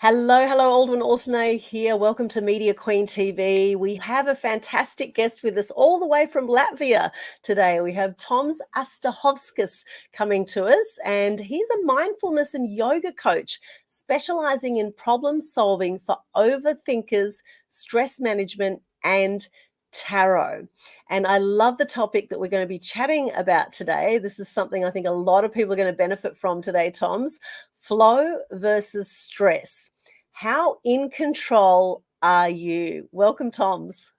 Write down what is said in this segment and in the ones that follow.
Hello, Aldwyn Altuney here. Welcome to Media Queen TV. We have a fantastic guest with us all the way from Latvia today. We have Tom's Astahovskis coming to us, and he's a mindfulness and yoga coach specializing in problem solving for overthinkers, stress management, and tarot. And I love the topic that we're going to be chatting about today. This is something I think a lot of people are going to benefit from today, Tom's flow versus stress. How in control are you? Welcome, Toms.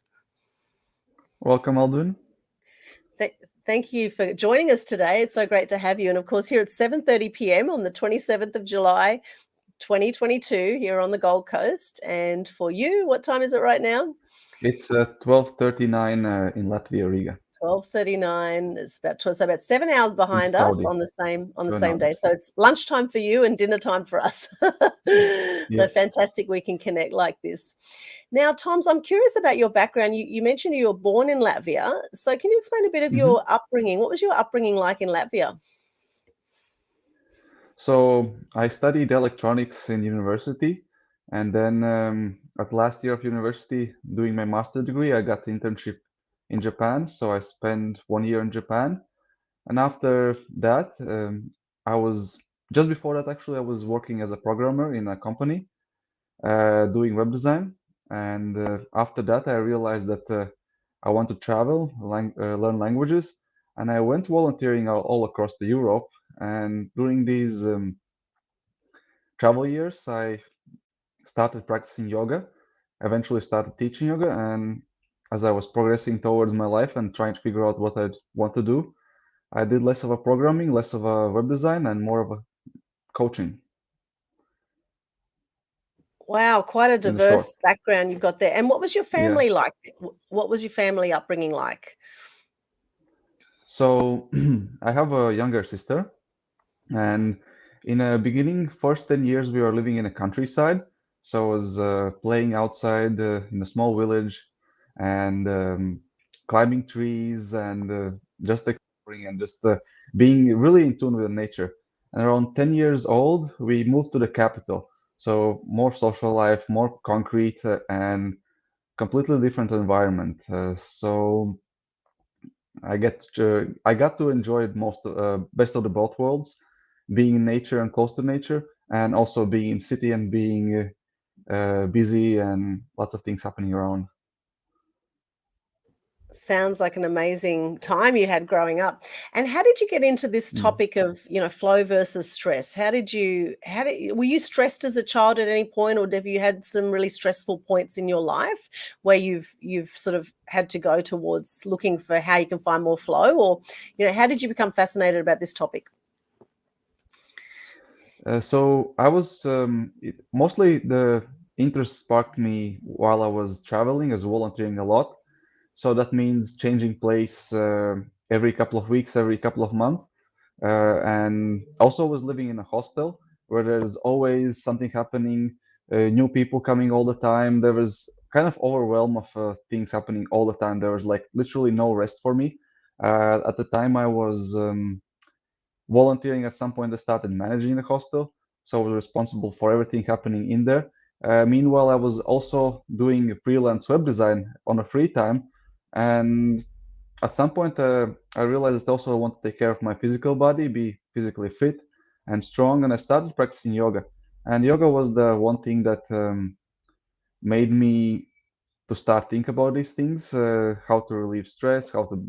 Welcome, Aldwyn. Thank you for joining us today. It's so great to have you. And of course, here at 7:30 p.m. on the 27th of July, 2022, here on the Gold Coast. And for you, what time is it right now? It's 12:39 in Latvia, Riga. 12:39. It's about 7 hours In behind us Saudi. on the same 7 hours. day. So it's lunchtime for you and dinner time for us. So Yep. fantastic we can connect like this. Now, Toms, I'm curious about your background. You mentioned you were born in Latvia. So can you explain a bit of hmm your upbringing? What was your upbringing like in Latvia? So I studied electronics in university, and then at last year of university, doing my master degree, I got internship in Japan. So I spent 1 year in Japan, and after that, I was just before that actually, I was working as a programmer in a company. Doing web design. And after that, I realized that I want to travel, learn languages, and I went volunteering all across the Europe. And during these travel years, I started practicing yoga, eventually started teaching yoga, and as I was progressing towards my life and trying to figure out what I want to do, I did less of a programming, less of a web design, and more of a coaching Wow, quite a in the short. diverse background you've got there. And what was your Yeah. family like? What was your family upbringing like? So I have a younger sister. And in the beginning, first 10 years, we were living in a countryside. So I was playing outside in a small village and climbing trees and just exploring and just being really in tune with nature. And around 10 years old, we moved to the capital. So more social life, more concrete, and completely different environment. So I got to enjoy best of the both worlds, being in nature and close to nature, and also being in city and being busy and lots of things happening around. Sounds like an amazing time you had growing up. And how did you get into this Mm. topic of, flow versus stress? Were you stressed as a child at any point, or have you had some really stressful points in your life where you've sort of had to go towards looking for how you can find more flow? Or, how did you become fascinated about this topic? So I was mostly the interest sparked me while I was traveling as volunteering a lot. So that means changing place every couple of weeks, every couple of months. And also was living in a hostel where there's always something happening, new people coming all the time. There was kind of overwhelm of things happening all the time. There was like literally no rest for me. At the time, I was volunteering at some point. I started managing the hostel, so I was responsible for everything happening in there. Meanwhile, I was also doing freelance web design on a free time, and at some point, I realized that also I want to take care of my physical body, be physically fit and strong, and I started practicing yoga. And yoga was the one thing that made me to start think about these things, how to relieve stress, how to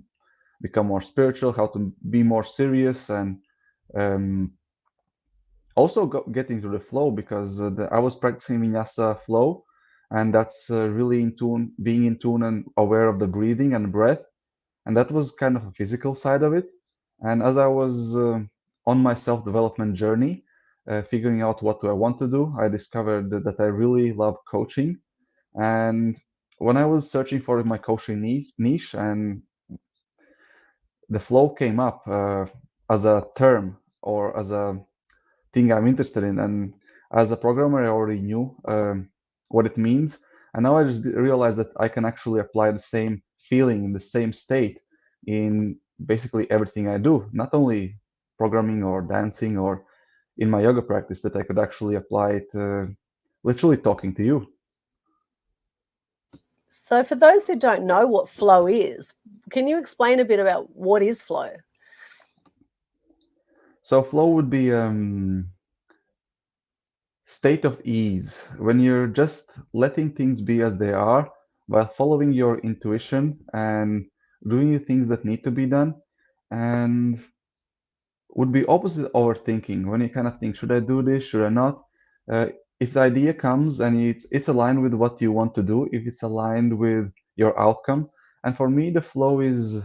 become more spiritual, how to be more serious, and um, also get into the flow because I was practicing vinyasa flow, and that's really in tune, being in tune and aware of the breathing and breath, and that was kind of a physical side of it. And as I was on my self-development journey, figuring out what do I want to do, I discovered that I really love coaching. And when I was searching for my coaching niche, and the flow came up as a term or as a thing I'm interested in. And as a programmer, I already knew what it means. And now I just realized that I can actually apply the same feeling in the same state in basically everything I do, not only programming or dancing or in my yoga practice, that I could actually apply it literally talking to you. So, for those who don't know what flow is, can you explain a bit about what is flow? So flow would be state of ease when you're just letting things be as they are while following your intuition and doing the things that need to be done, and would be opposite overthinking when you kind of think, should I do this, should I not? uh, if the idea comes and it's aligned with what you want to do, if it's aligned with your outcome. And for me, the flow is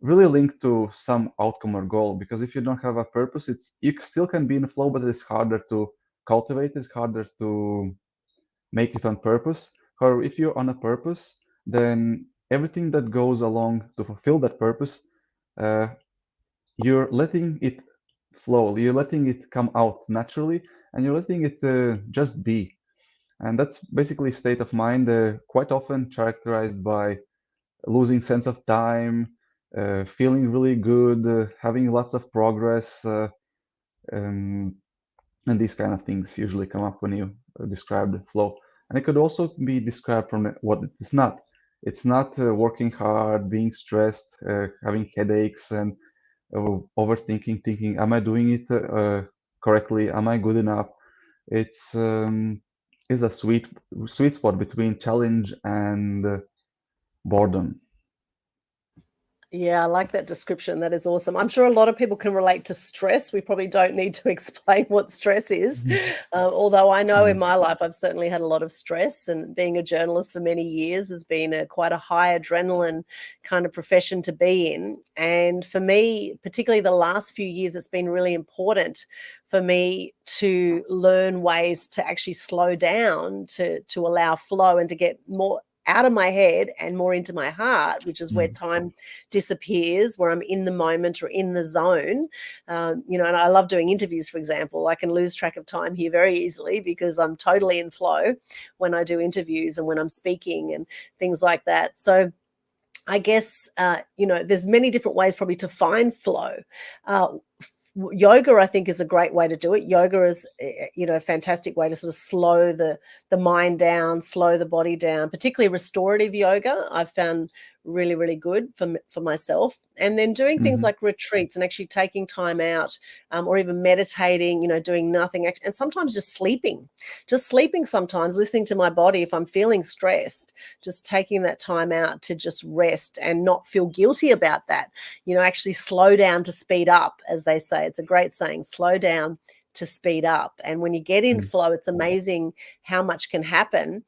really linked to some outcome or goal, because if you don't have a purpose, it's you still can be in the flow, but it's harder to cultivate it, harder to make it on purpose. However, if you're on a purpose, then everything that goes along to fulfill that purpose, uh, you're letting it flow, you're letting it come out naturally, and you're letting it just be. And that's basically state of mind, quite often characterized by losing sense of time, feeling really good, having lots of progress, um, and these kind of things usually come up when you describe the flow. And it could also be described from what it's not. It's not working hard, being stressed, having headaches, and overthinking, thinking, "Am I doing it correctly? Am I good enough?" It's is a sweet spot between challenge and boredom. Yeah, I like that description. That is awesome. I'm sure a lot of people can relate to stress. We probably don't need to explain what stress is. Mhm. Although I know in Mm, my life I've certainly had a lot of stress, and being a journalist for many years has been quite a high adrenaline kind of profession to be in. And for me, particularly the last few years, it's been really important for me to learn ways to actually slow down, to allow flow and to get more out of my head and more into my heart, which is where mm, time disappears, where I'm in the moment or in the zone. And I love doing interviews, for example. I can lose track of time here very easily because I'm totally in flow when I do interviews and when I'm speaking and things like that. So I guess, there's many different ways probably to find flow. Uh, Yoga, I think, is a great way to do it. Yoga is, a fantastic way to sort of slow the mind down, slow the body down. Particularly restorative yoga, I've found really, really good for myself. And then doing things mhm, like retreats and actually taking time out, or even meditating, doing nothing, and sometimes just sleeping. Sometimes listening to my body if I'm feeling stressed, just taking that time out to just rest and not feel guilty about that. Actually slow down to speed up, as they say. It's a great saying, slow down to speed up. And when you get in mm. flow, it's amazing how much can happen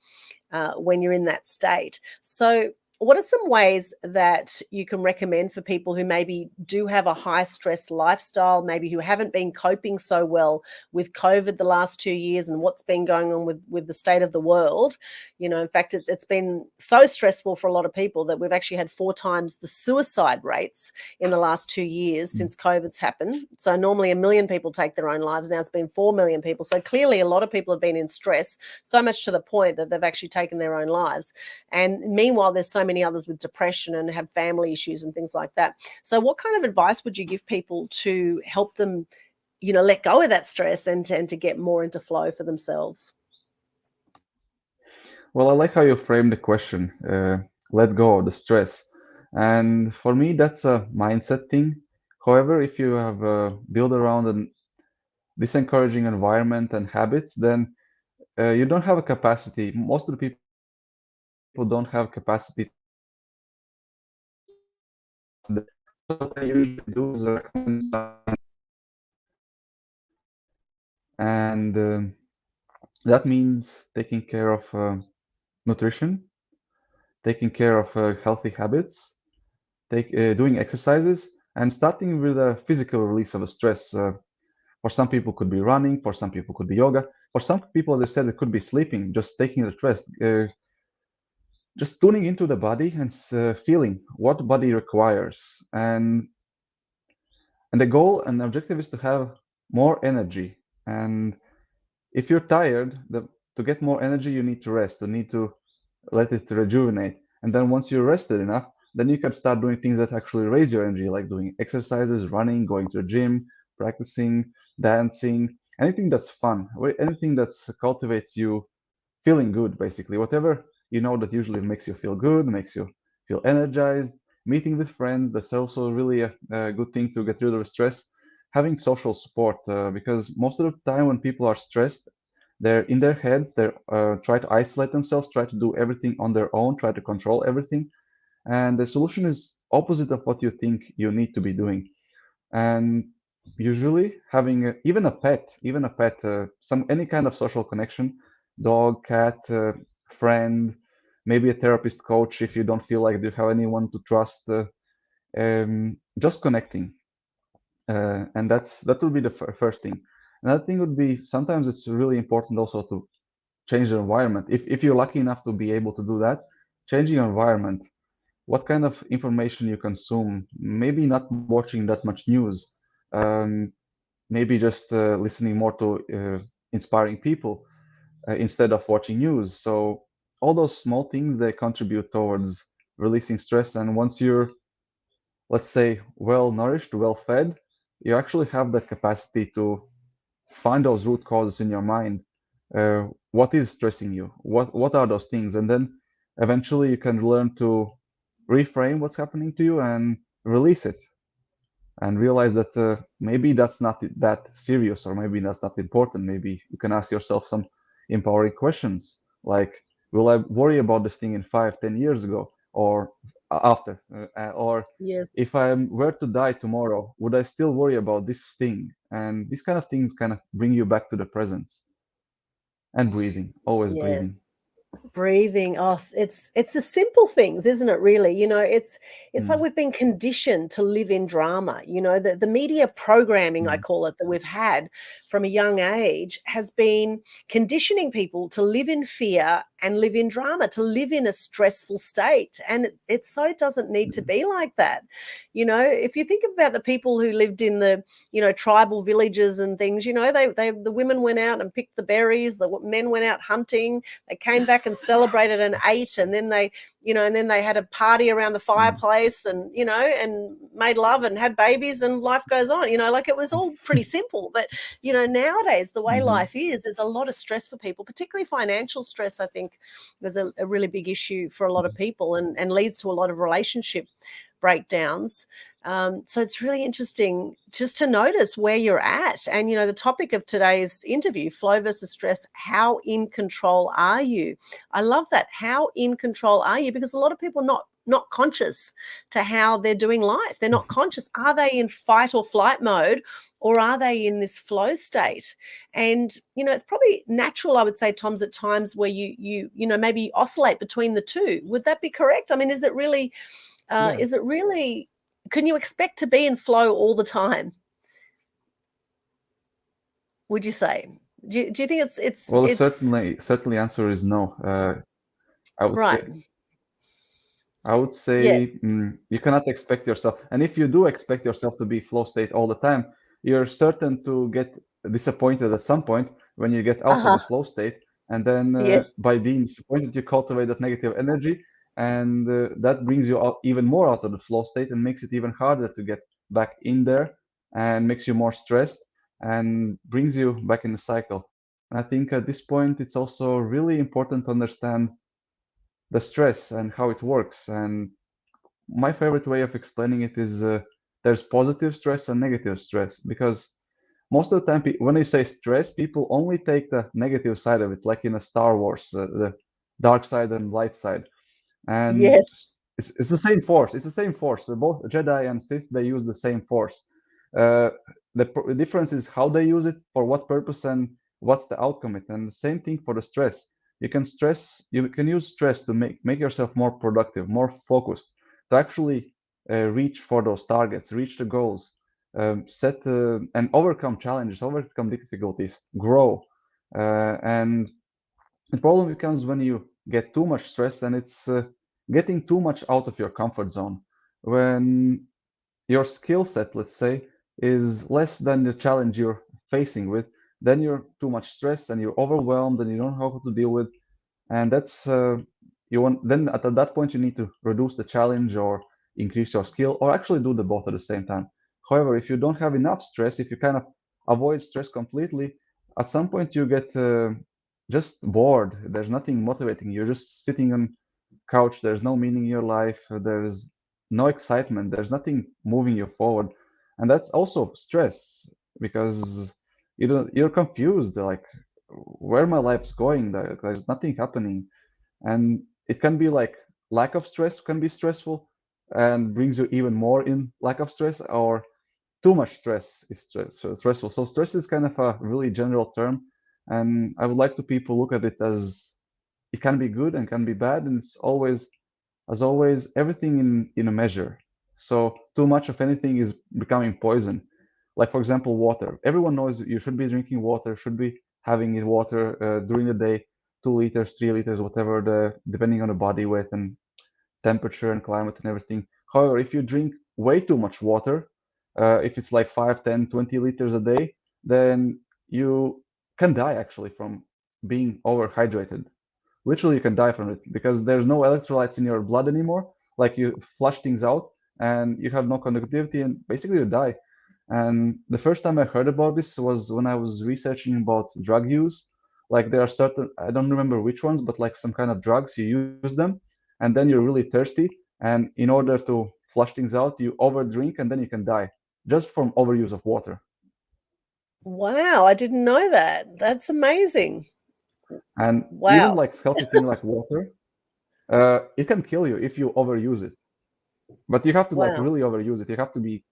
when you're in that state. So, what are some ways that you can recommend for people who maybe do have a high stress lifestyle, maybe who haven't been coping so well with COVID the last 2 years and what's been going on with the state of the world? In fact, it's been so stressful for a lot of people that we've actually had 4 times the suicide rates in the last 2 years Mm. since COVID's happened. So normally 1 million people take their own lives. Now it's been 4 million people. So clearly a lot of people have been in stress, so much to the point that they've actually taken their own lives. And meanwhile, there's so many others with depression and have family issues and things like that. So what kind of advice would you give people to help them, let go of that stress and to get more into flow for themselves? Well, I like how you framed the question. Let go of the stress. And for me, that's a mindset thing. However, if you have built around this encouraging environment and habits, then you don't have a capacity. Most of the people don't have capacity to stop the stress in themselves. So what I usually do is recommend starting with and that means taking care of nutrition, taking care of healthy habits, doing exercises, and starting with a physical release of the stress. For some people, could be running. For some people, could be yoga. For some people, as I said, it could be sleeping, just taking a rest, just tuning into the body and feeling what body requires. And the goal and objective is to have more energy. And if you're tired, to get more energy, you need to rest. You need to let it rejuvenate. And then once you're rested enough, then you can start doing things that actually raise your energy, like doing exercises, running, going to the gym, practicing, dancing. anything that's fun, anything that cultivates you feeling good, basically. Whatever you know that usually makes you feel good, makes you feel energized. Meeting with friends, that's also really a good thing to get rid of stress. Having social support, because most of the time when people are stressed, they're in their heads, they're try to isolate themselves, try to do everything on their own, try to control everything. And the solution is opposite of what you think you need to be doing. And usually having even a pet, some any kind of social connection, dog, cat, friend, maybe a therapist, coach, if you don't feel like you have anyone to trust, just connecting, and that would be the first thing. Another thing would be sometimes it's really important also to change the environment. If you're lucky enough to be able to do that, changing your environment, what kind of information you consume, maybe not watching that much news, um, maybe just listening more to inspiring people instead of watching news. So all those small things they contribute towards releasing stress. And once you're, let's say, well nourished, well fed, you actually have that capacity to find those root causes in your mind. What is stressing you? What are those things? And then eventually you can learn to reframe what's happening to you and release it and realize that maybe that's not that serious, or maybe that's not important. Maybe you can ask yourself some empowering questions like, will I worry about this thing in 5, 10 years ago, or after, or Yes. if I were to die tomorrow, would I still worry about this thing? And these kind of things kind of bring you back to the present. And breathing, always Yes. breathing. Breathing. Oh, it's the simple things, isn't it, really? It's like Mm, we've been conditioned to live in drama. The media programming, I mm, call it, that we've had from a young age has been conditioning people to live in fear and live in drama, to live in a stressful state. And it so doesn't need to mm, be like that. If you think about the people who lived in the tribal villages and things, the women went out and picked the berries, the men went out hunting, they came back and celebrated and ate, and then they had a party around the mm. fireplace, and made love and had babies, and life goes on. Like it was all pretty simple. But nowadays the way Mhm, life is, there's a lot of stress for people, particularly financial stress. I think there's a really big issue for a lot of mhm. people, and leads to a lot of relationship breakdowns. So it's really interesting just to notice where you're at. And, the topic of today's interview, flow versus stress, how in control are you? I love that. How in control are you? Because a lot of people are not conscious to how they're doing life. They're not conscious. Are they in fight or flight mode, or are they in this flow state? And, it's probably natural, I would say, Tom's, at times where maybe oscillate between the two. Would that be correct? I mean, Yeah. is it really, can you expect to be in flow all the time, would you say? Do you think Well, it's certainly answer is no. I would right? say I would Yes. say you cannot expect yourself. And if you do expect yourself to be flow state all the time, you're certain to get disappointed at some point when you get out of Uh-huh. the flow state. And then Yes. by being disappointed, you cultivate that negative energy, and that brings you out even more out of the flow state and makes it even harder to get back in there, and makes you more stressed and brings you back in the cycle. And I think at this point, it's also really important to understand the stress and how it works. And my favorite way of explaining it is there's positive stress and negative stress, because most of the time when you say stress, people only take the negative side of it, like in a Star Wars, the dark side and light side. And Yes. it's the same force. It's the same force. Both Jedi and Sith, they use the same force. Uh, the difference is how they use it, for what purpose, and what's the outcome. It and the same thing for the stress. You can use stress to make yourself more productive, more focused, to actually reach for those targets, reach the goals, set and overcome challenges, overcome difficulties, grow. And the problem becomes when you get too much stress, and it's getting too much out of your comfort zone. When your skill set, let's say, is less than the challenge you're facing with, then you're too much stressed and you're overwhelmed and you don't know how to deal with. And that's you want then at that point you need to reduce the challenge or increase your skill, or actually do the both at the same time. However, if you don't have enough stress, if you kind of avoid stress completely, at some point you get just bored. There's nothing motivating. You're just sitting on couch. There's no meaning in your life. There's no excitement. There's nothing moving you forward, and that's also stress because you're confused. Like where my life's going. There's nothing happening, and it can be like lack of stress can be stressful and brings you even more in lack of stress, or too much stress is stressful. So stress is kind of a really general term, and I would like to people look at it as it can be good and can be bad, and it's always, as always, everything in a measure. So too much of anything is becoming poison. Like for example, water. Everyone knows you should be drinking water, should be having water during the day, 2 liters, 3 liters, whatever depending on the body weight and temperature and climate and everything. However, if you drink way too much water, if it's like 5, 10, 20 liters a day, then you can die actually from being overhydrated. Literally, you can die from it because there's no electrolytes in your blood anymore. Like you flush things out and you have no conductivity, and basically you die. And the first time I heard about this was when I was researching about drug use. Like there are certain, I don't remember which ones, but like some kind of drugs, you use them and then you're really thirsty. And in order to flush things out, you overdrink and then you can die just from overuse of water. Wow, I didn't know that. That's amazing. And even Wow. like healthy thing like water, it can kill you if you overuse it. But you have to like Wow. really overuse it. You have to be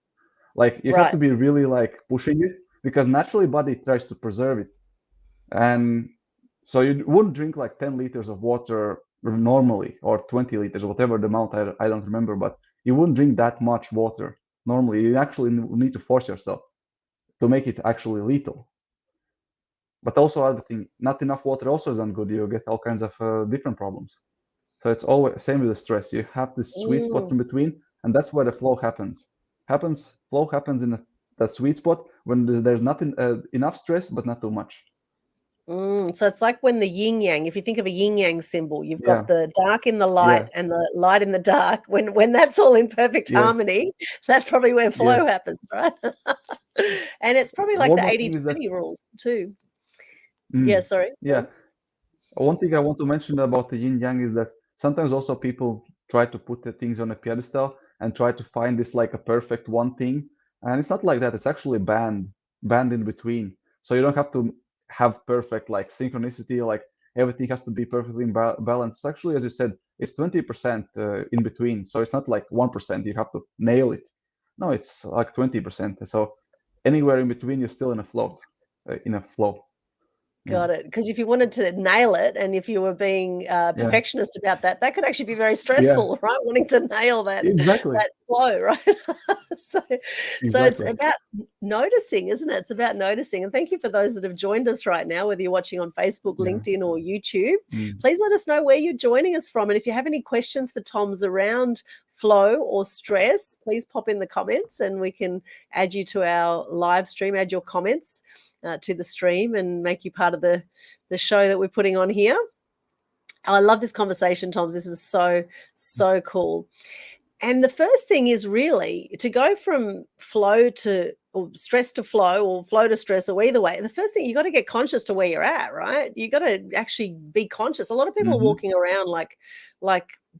like you have Right. to be really like pushing it because naturally body tries to preserve it. And so you wouldn't drink like 10 liters of water normally or 20 liters, whatever the amount, I don't remember, but you wouldn't drink that much water normally. You actually need to force yourself to make it actually lethal. But also other thing, not enough water also isn't good. You get all kinds of different problems. So it's always same with the stress. You have this sweet spot Mm. in between, and that's where the flow happens. Flow happens in that sweet spot when there's not enough stress, but not too much. So it's like when the yin yang, if you think of a yin yang symbol, you've got Yeah, the dark in the light yeah, and the light in the dark. When that's all in perfect yes, harmony, that's probably where yes. flow happens, right? And it's probably like One the more eighty thing is that, twenty rule too. Yeah, mm, sorry. Go yeah, on. one thing I want to mention about the yin yang is that sometimes also people try to put the things on a pedestal and try to find this like a perfect one thing. And it's not like that. It's actually band in between. So you don't have to have perfect like synchronicity, like everything has to be perfectly balanced. Actually, as you said, it's 20% in between. So it's not like 1%. You have to nail it. No, it's like 20%. So anywhere in between, you're still in a float, in a flow. Yeah. Got it. Because if you wanted to nail it and if you were being, Yeah. perfectionist about that, that could actually be very Yeah. stressful, right? Wanting to nail Exactly. that flow, right? So so it's Exactly. about noticing, isn't it? It's about noticing, and thank you for those that have joined us right now, whether you're watching on Facebook, Yeah. LinkedIn, or YouTube. Mm. Please let us know where you're joining us from, and if you have any questions for Tom's around flow or stress, please pop in the comments and we can add you to our live stream, add your comments to the stream and make you part of the show that we're putting on here. I love this conversation, Toms. This is so cool. And the first thing is really to go from flow to or stress to flow or flow to stress or either way. The first thing you got to get conscious to where you're at, right? You got to actually be conscious. A lot of people are Hmm. walking around like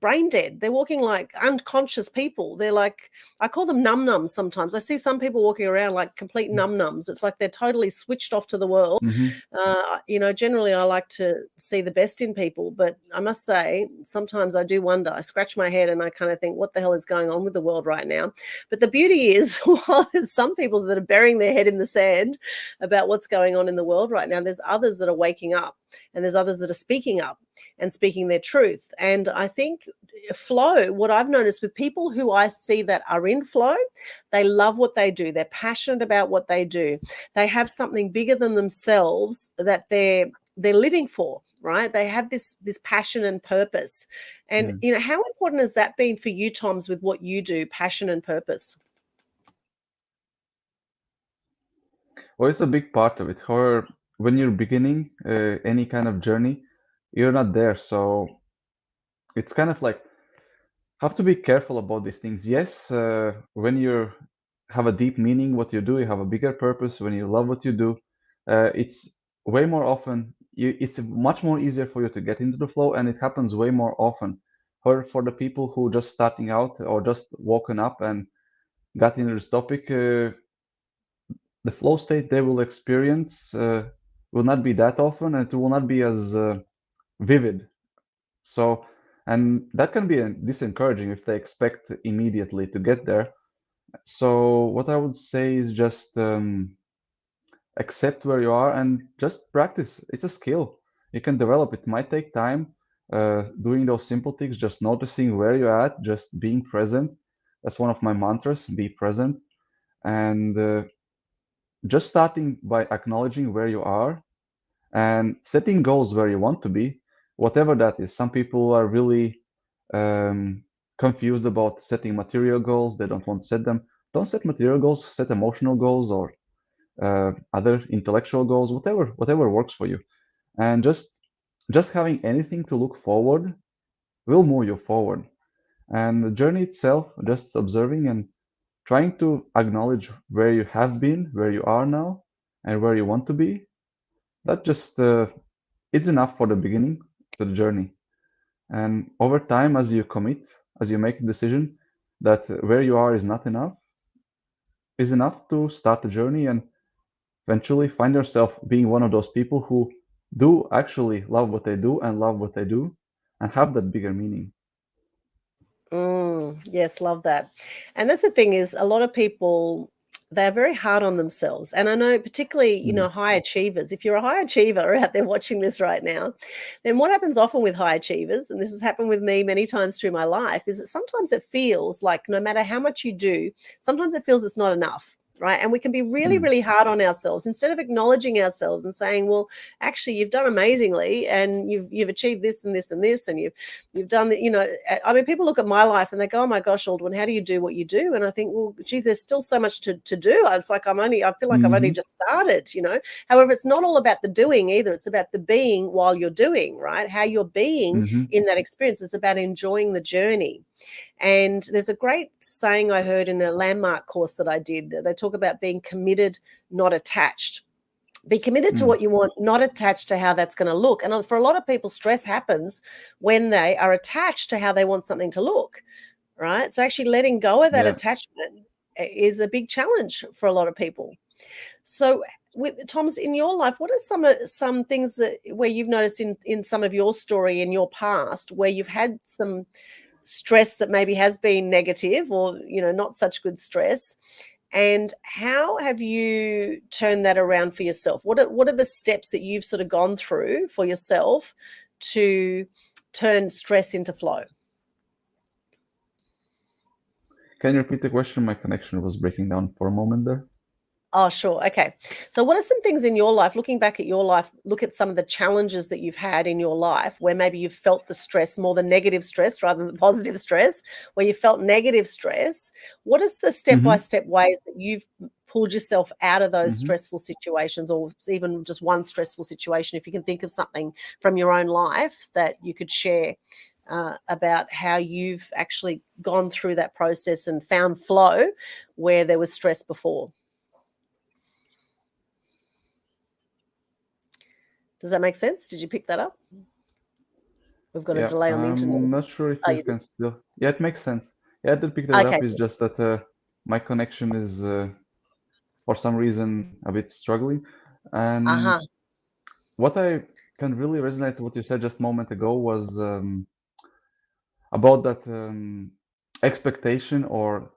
brain dead. They're walking like unconscious people. They're like I call them num nums sometimes. I see some people walking around like complete num nums. It's like they're totally switched off to the world. Hmm. Generally I like to see the best in people, but I must say sometimes I do wonder. I scratch my head and I kind of think, what the hell is going on with the world right now? But the beauty is, while there's some people that are burying their head in the sand about what's going on in the world right now, there's others that are waking up and there's others that are speaking up and speaking their truth. And I think flow, what I've noticed with people who I see that are in flow, they love what they do. They're passionate about what they do. They have something bigger than themselves that they're living for, right? They have this passion and purpose. And Yeah. how important has that been for you, Toms, with what you do, passion and purpose? Well, it's a big part of it. However, when you're beginning any kind of journey, you're not there. So it's kind of like have to be careful about these things. Yes, when you have a deep meaning what you do, you have a bigger purpose. When you love what you do, it's way more often. It's much more easier for you to get into the flow, and it happens way more often. Or for the people who just starting out or just woken up and got into this topic, the flow state they will experience will not be that often, and it will not be as vivid. So, and that can be disencouraging if they expect immediately to get there. So, what I would say is just accept where you are and just practice. It's a skill. You can develop. It might take time. Doing those simple things, just noticing where you're at, just being present. That's one of my mantras, be present. And just starting by acknowledging where you are and setting goals where you want to be, whatever that is. Some people are really confused about setting material goals. They don't want to set them. Don't set material goals, set emotional goals or other intellectual goals, whatever works for you. And just having anything to look forward will move you forward. And the journey itself, just observing and trying to acknowledge where you have been, where you are now, and where you want to be, that just it's enough for the beginning to the journey. And over time, as you commit, as you make a decision that where you are is enough to start the journey and eventually find yourself being one of those people who do actually love what they do and love what they do and have that bigger meaning. Yes, love that. And that's the thing is a lot of people they're very hard on themselves. And I know particularly, Mm-hmm. high achievers, if you're a high achiever out there watching this right now, then what happens often with high achievers, and this has happened with me many times through my life, is that sometimes it feels like no matter how much you do, sometimes it feels it's not enough. Right. And we can be really, Mm-hmm. really hard on ourselves instead of acknowledging ourselves and saying, well, actually, you've done amazingly and you've achieved this and this and this, and you've done the, I mean, people look at my life and they go, oh my gosh, Aldwyn, how do you do what you do? And I think, well, geez, there's still so much to do. It's like I feel like I've only Mm-hmm. just started. However, it's not all about the doing either. It's about the being while you're doing, right? How you're being Mm-hmm. in that experience. It's about enjoying the journey. And there's a great saying I heard in a landmark course that I did. They talk about being committed, not attached. Be committed to Mm. what you want, not attached to how that's going to look. And for a lot of people, stress happens when they are attached to how they want something to look, right? So actually letting go of that Yeah. attachment is a big challenge for a lot of people. So with Thomas, in your life, what are some things that where you've noticed in some of your story in your past where you've had some stress that maybe has been negative or not such good stress, and how have you turned that around for yourself? What are the steps that you've sort of gone through for yourself to turn stress into flow? Can you repeat the question? My connection was breaking down for a moment there. Oh, sure. Okay. So, what are some things in your life, looking back at your life, look at some of the challenges that you've had in your life where maybe you've felt the stress more than negative stress rather than positive stress, where you felt negative stress? What is the step by Mm-hmm. step ways that you've pulled yourself out of those Mm-hmm. stressful situations, or even just one stressful situation? If you can think of something from your own life that you could share about how you've actually gone through that process and found flow where there was stress before. Does that make sense? Did you pick that up? We've got a Yeah, delay on the internet. I'm not sure if Oh, you you did? can still. Yeah, it makes sense. Yeah, I did pick that Okay. up. It's just that my connection is for some reason a bit struggling. And Uh-huh. what I can really resonate with what you said just a moment ago was about that expectation or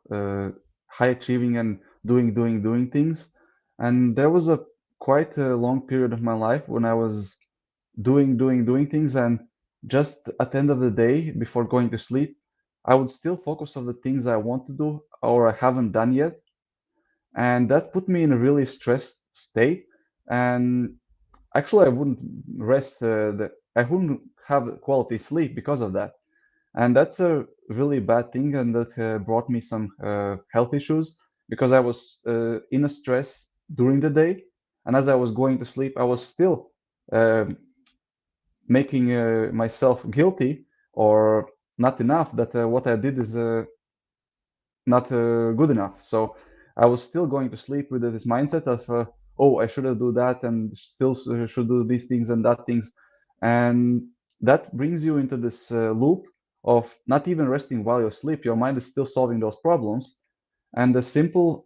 high achieving and doing things. And there was a quite a long period of my life when I was doing things, and just at the end of the day, before going to sleep, I would still focus on the things I want to do or I haven't done yet, and that put me in a really stressed state. And actually, I wouldn't rest. I wouldn't have quality sleep because of that, and that's a really bad thing, and that brought me some health issues because I was in a stress during the day, and as I was going to sleep, I was still um making myself guilty or not enough, that what I did is not good enough. So I was still going to sleep with this mindset of oh, I should have do that and still should do these things and that things. And that brings you into this loop of not even resting while you sleep. Your mind is still solving those problems. And the simple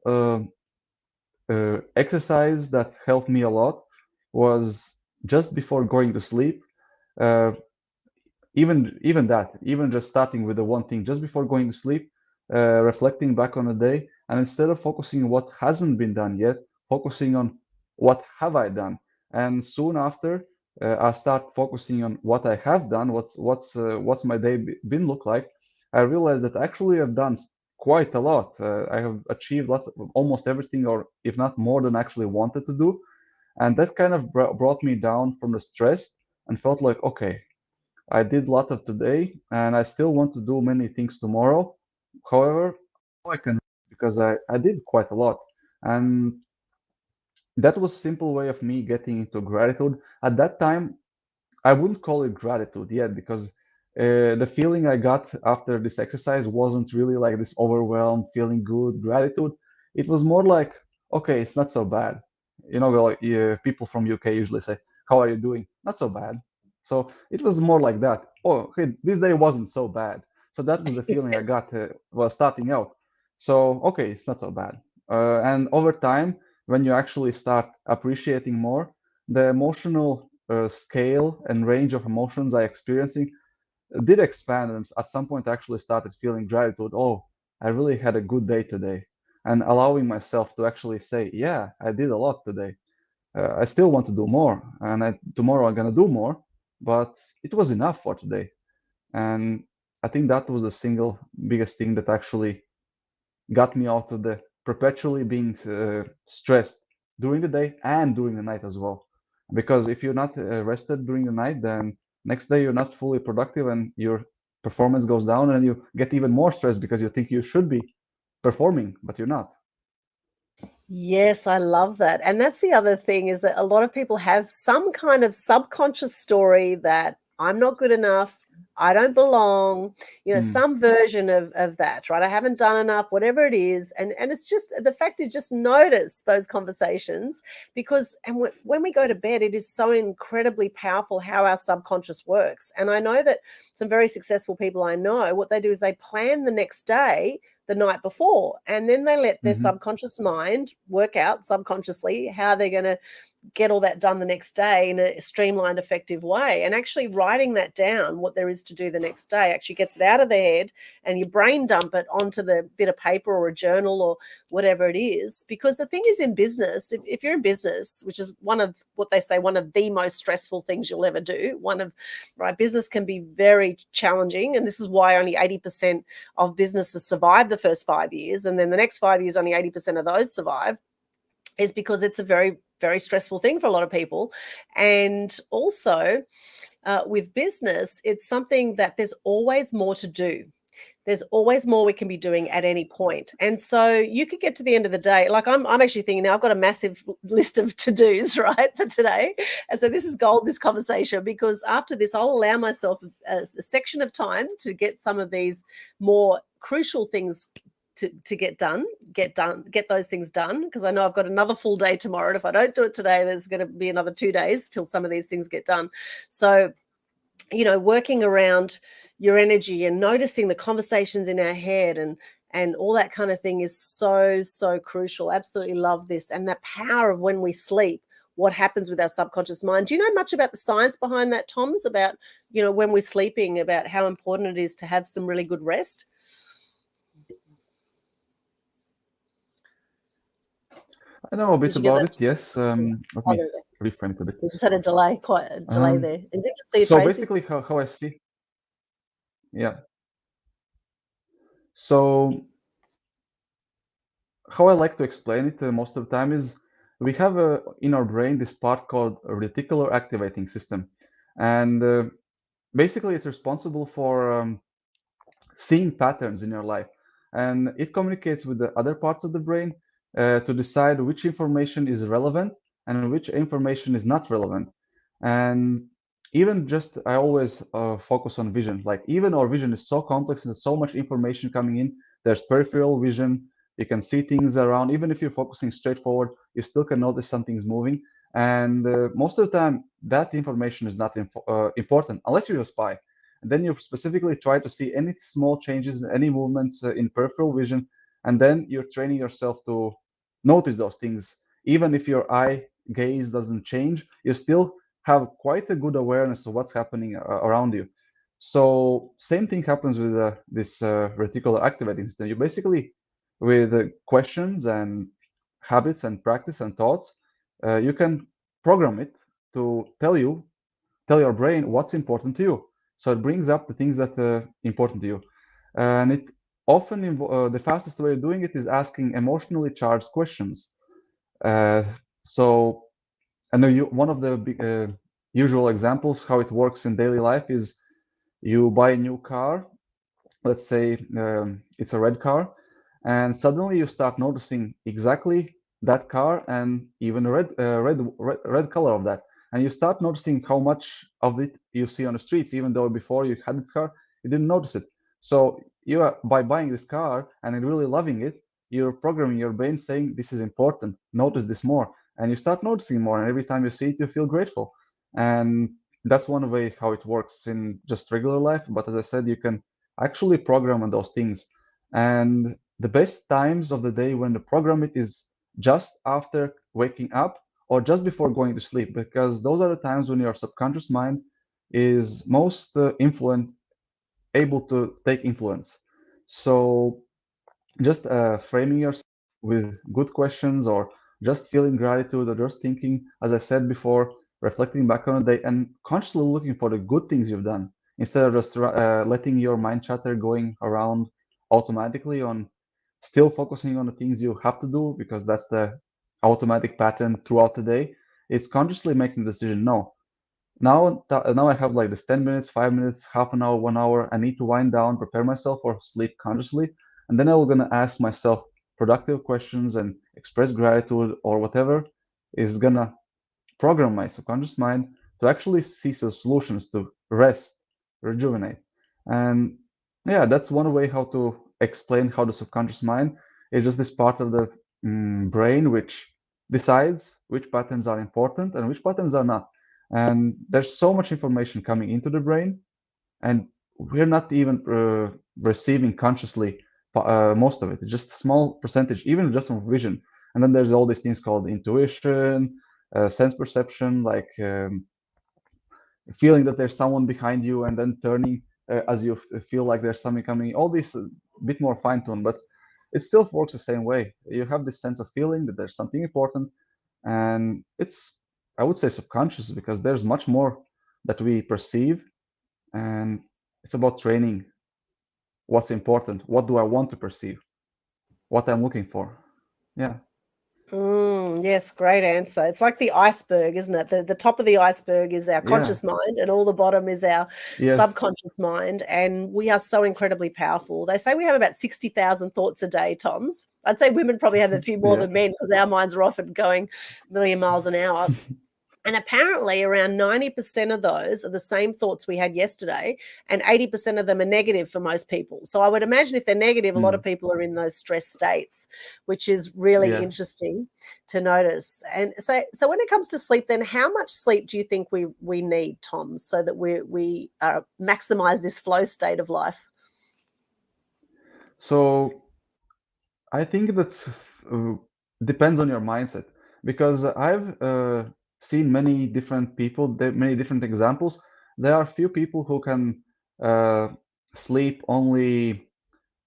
exercise that helped me a lot was just before going to sleep. Uh, even just starting with the one thing just before going to sleep, reflecting back on the day, and instead of focusing on what hasn't been done yet, focusing on what have I done, and soon after, I start focusing on what I have done, what's my day been look like. I realized that actually I've done quite a lot. I have achieved almost everything, or if not more than I actually wanted to do, and that kind of brought me down from the stress and felt like, okay, I did a lot of today, and I still want to do many things tomorrow. However, I can, because I did quite a lot. And that was a simple way of me getting into gratitude. At that time, I wouldn't call it gratitude yet, because the feeling I got after this exercise wasn't really like this overwhelmed, feeling good gratitude. It was more like, okay, it's not so bad. You know, like people from UK usually say, "How are you doing?" Not so bad. So it was more like that. Oh, okay, this day wasn't so bad. So that was the feeling I Yes. got while starting out. So okay, it's not so bad. And over time, when you actually start appreciating more, the emotional scale and range of emotions I experiencing did expand, and at some point I actually started feeling gratitude. Oh, I really had a good day today, and allowing myself to actually say, yeah, I did a lot today. I still want to do more, and tomorrow I'm gonna do more, but it was enough for today. And I think that was the single biggest thing that actually got me out of the perpetually being stressed during the day and during the night as well. Because if you're not rested during the night, then next day you're not fully productive and your performance goes down, and you get even more stressed because you think you should be performing, but you're not. Yes, I love that. And that's the other thing is that a lot of people have some kind of subconscious story that I'm not good enough, I don't belong, Mm. some version of that, right? I haven't done enough, whatever it is. And it's just the fact is just notice those conversations because when we go to bed, it is so incredibly powerful how our subconscious works. And I know that some very successful people I know, what they do is they plan the next day the night before and then they let their Hmm. subconscious mind work out subconsciously how they're going to get all that done the next day in a streamlined, effective way. And actually writing that down, what there is to do the next day, actually gets it out of their head and you brain dump it onto the bit of paper or a journal or whatever it is. Because the thing is in business, if you're in business, which is one of what they say, one of the most stressful things you'll ever do, right, business can be very challenging. And this is why only 80% of businesses survive the first 5 years. And then the next 5 years, only 80% of those survive is because it's a very, very stressful thing for a lot of people. And also with business, it's something that there's always more to do. There's always more we can be doing at any point. And so you could get to the end of the day. Like I'm actually thinking now I've got a massive list of to-dos, right, for today. And so this is gold, this conversation, because after this, I'll allow myself a section of time to get some of these more crucial things to get those things done because I know I've got another full day tomorrow. And if I don't do it today, there's going to be another 2 days till some of these things get done. So working around your energy and noticing the conversations in our head and all that kind of thing is so, so crucial. Absolutely love this. And the power of when we sleep, what happens with our subconscious mind. Do you know much about the science behind that, Tom's, about, when we're sleeping, about how important it is to have some really good rest? I know a bit Did you get about that? it, yes. Yeah. Let Oh, me there we go. reframe it a bit. We just had a delay, quite a delay Um, there. And good to see you, so Tracy. basically, how I see, yeah. So how I like to explain it most of the time is we have in our brain this part called a reticular activating system. And basically, it's responsible for seeing patterns in your life. And it communicates with the other parts of the brain to decide which information is relevant and which information is not relevant. And even just, I always focus on vision. Like, even our vision is so complex and so much information coming in. There's peripheral vision, You can see things around. Even if you're focusing straight forward, you still can notice something's moving. And most of the time, that information is not important unless you're a spy. And then you specifically try to see any small changes, any movements in peripheral vision, and then you're training yourself to notice those things. Even if your eye gaze doesn't change, you still have quite a good awareness of what's happening around you. So same thing happens with this reticular activating system. You basically, with questions and habits and practice and thoughts, you can program it to tell your brain what's important to you. So it brings up the things that are important to you. And it often, the fastest way of doing it is asking emotionally charged questions. Uh, so I know one of the usual examples how it works in daily life is you buy a new car. Let's say it's a red car, and suddenly you start noticing exactly that car and even red color of that, and you start noticing how much of it you see on the streets, even though before you had the car you didn't notice it. So you are, by buying this car and really loving it, you're programming your brain saying this is important, notice this more, and you start noticing more, and every time you see it you feel grateful. And that's one way how it works in just regular life. But as I said, you can actually program on those things. And the best times of the day when to program it is just after waking up or just before going to sleep, because those are the times when your subconscious mind is most able to take influence. So just framing yourself with good questions, or just feeling gratitude, or just thinking, as I said before, reflecting back on the day and consciously looking for the good things you've done instead of just letting your mind chatter going around automatically on still focusing on the things you have to do because that's the automatic pattern throughout the day. It's consciously making the decision. No, now I have like this 10 minutes, 5 minutes, half an hour, 1 hour. I need to wind down, prepare myself for sleep consciously, and then I'm gonna ask myself productive questions and express gratitude or whatever is gonna program my subconscious mind to actually see some solutions to rest, rejuvenate. And yeah, that's one way how to explain how the subconscious mind is just this part of the brain which decides which patterns are important and which patterns are not. And there's so much information coming into the brain, and we're not even receiving consciously most of it. It's just a small percentage, even just from vision. And then there's all these things called intuition, sense perception, like feeling that there's someone behind you, and then turning as you feel like there's something coming. All this a bit more fine-tuned, but it still works the same way. You have this sense of feeling that there's something important, and it's, I would say, subconscious, because there's much more that we perceive, and it's about training what's important, what do I want to perceive, what I'm looking for. Yeah. Yes, great answer. It's like the iceberg, isn't it? The top of the iceberg is our Yeah. conscious mind, and all the bottom is our Yes. subconscious mind. And we are so incredibly powerful. They say we have about 60,000 thoughts a day, Toms. I'd say women probably have a few more Yeah. than men because our minds are often going a million miles an hour. And apparently, around 90% of those are the same thoughts we had yesterday, and 80% of them are negative for most people. So I would imagine if they're negative, a lot of Mm. people are in those stress states, which is really Yeah. interesting to notice. And so when it comes to sleep, then how much sleep do you think we need, Tom, so that we maximize this flow state of life? So I think that's uh, depends on your mindset, because I've seen many different people, many different examples. There are few people who can uh, sleep only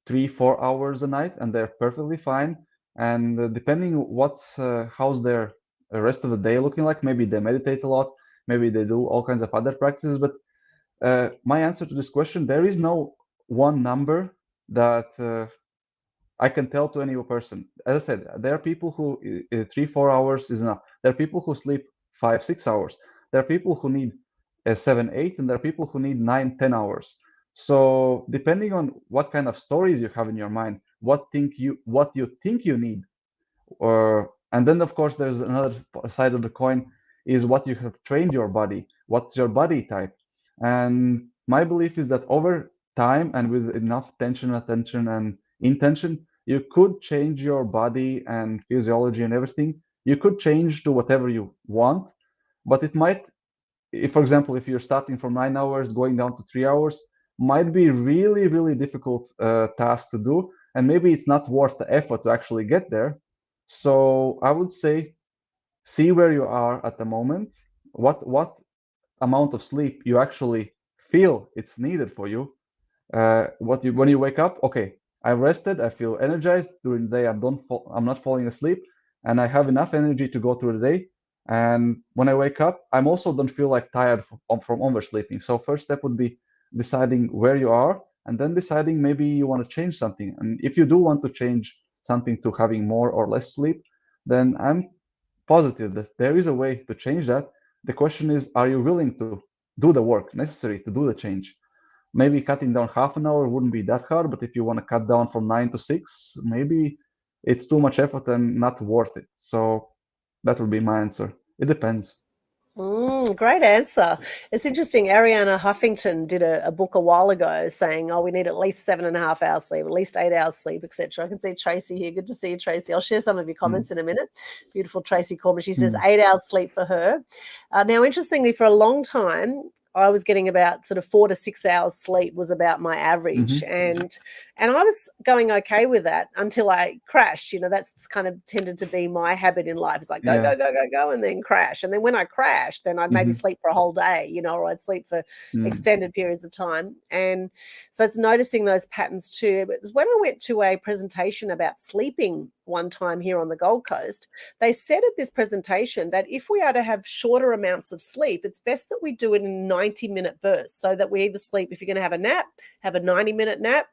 3, 4 hours a night, and they're perfectly fine. And depending what's how's their rest of the day looking like, maybe they meditate a lot, maybe they do all kinds of other practices. But my answer to this question, there is no one number that I can tell to any person. As I said, there are people who 3, 4 hours is enough. There are people who sleep 5, 6 hours. There are people who need 7, 8, and there are people who need 9, 10 hours. So depending on what kind of stories you have in your mind, what you think you need, or and then of course there's another side of the coin, is what you have trained your body, what's your body type. And my belief is that over time and with enough tension, attention, and intention, you could change your body and physiology and everything. You could change to whatever you want, but it might, if, for example, if you're starting from 9 hours going down to 3 hours, might be really, really difficult task to do, and maybe it's not worth the effort to actually get there. So I would say see where you are at the moment, what amount of sleep you actually feel it's needed for you. What you when you wake up, okay, I rested, I feel energized during the day. I'm not falling asleep, and I have enough energy to go through the day. And when I wake up, I'm also don't feel like tired from oversleeping. So first step would be deciding where you are, and then deciding maybe you want to change something. And if you do want to change something to having more or less sleep, then I'm positive that there is a way to change that. The question is, are you willing to do the work necessary to do the change? Maybe cutting down half an hour wouldn't be that hard, but if you want to cut down from 9 to 6, maybe it's too much effort and not worth it. So that would be my answer. It depends. Great answer. It's interesting. Ariana Huffington did a book a while ago saying, "Oh, we need at least 7.5 hours sleep, at least 8 hours sleep, etc." I can see Tracy here. Good to see you, Tracy. I'll share some of your comments in a minute. Beautiful Tracy Corbin. She says Mm-hmm. 8 hours sleep for her. Now, interestingly, for a long time, I was getting about sort of 4 to 6 hours sleep was about my average, Mm-hmm. and I was going okay with that until I crashed. That's kind of tended to be my habit in life. It's like go, Yeah. go, go, go, go, and then crash. And then when I crashed, then I'd maybe Mm-hmm. sleep for a whole day, or I'd sleep for extended periods of time. And so it's noticing those patterns too. But when I went to a presentation about sleeping one time here on the Gold Coast, they said at this presentation that if we are to have shorter amounts of sleep, it's best that we do it in 90-minute bursts, so that we either sleep, if you're going to have a nap, have a 90-minute nap,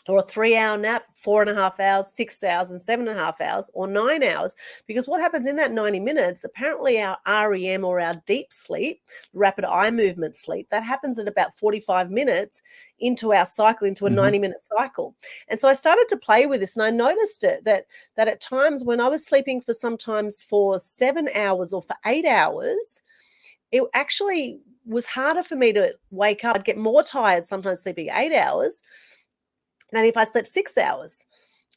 or a 3-hour nap, 4.5 hours, 6 hours, and 7.5 hours, or 9 hours. Because what happens in that 90 minutes, apparently our REM, or our deep sleep, rapid eye movement sleep, that happens at about 45 minutes into our cycle, into a Mm-hmm. 90-minute cycle. And so I started to play with this, and I noticed that at times when I was sleeping for sometimes for 7 hours or for 8 hours, it actually was harder for me to wake up. I'd get more tired sometimes sleeping 8 hours than if I slept 6 hours.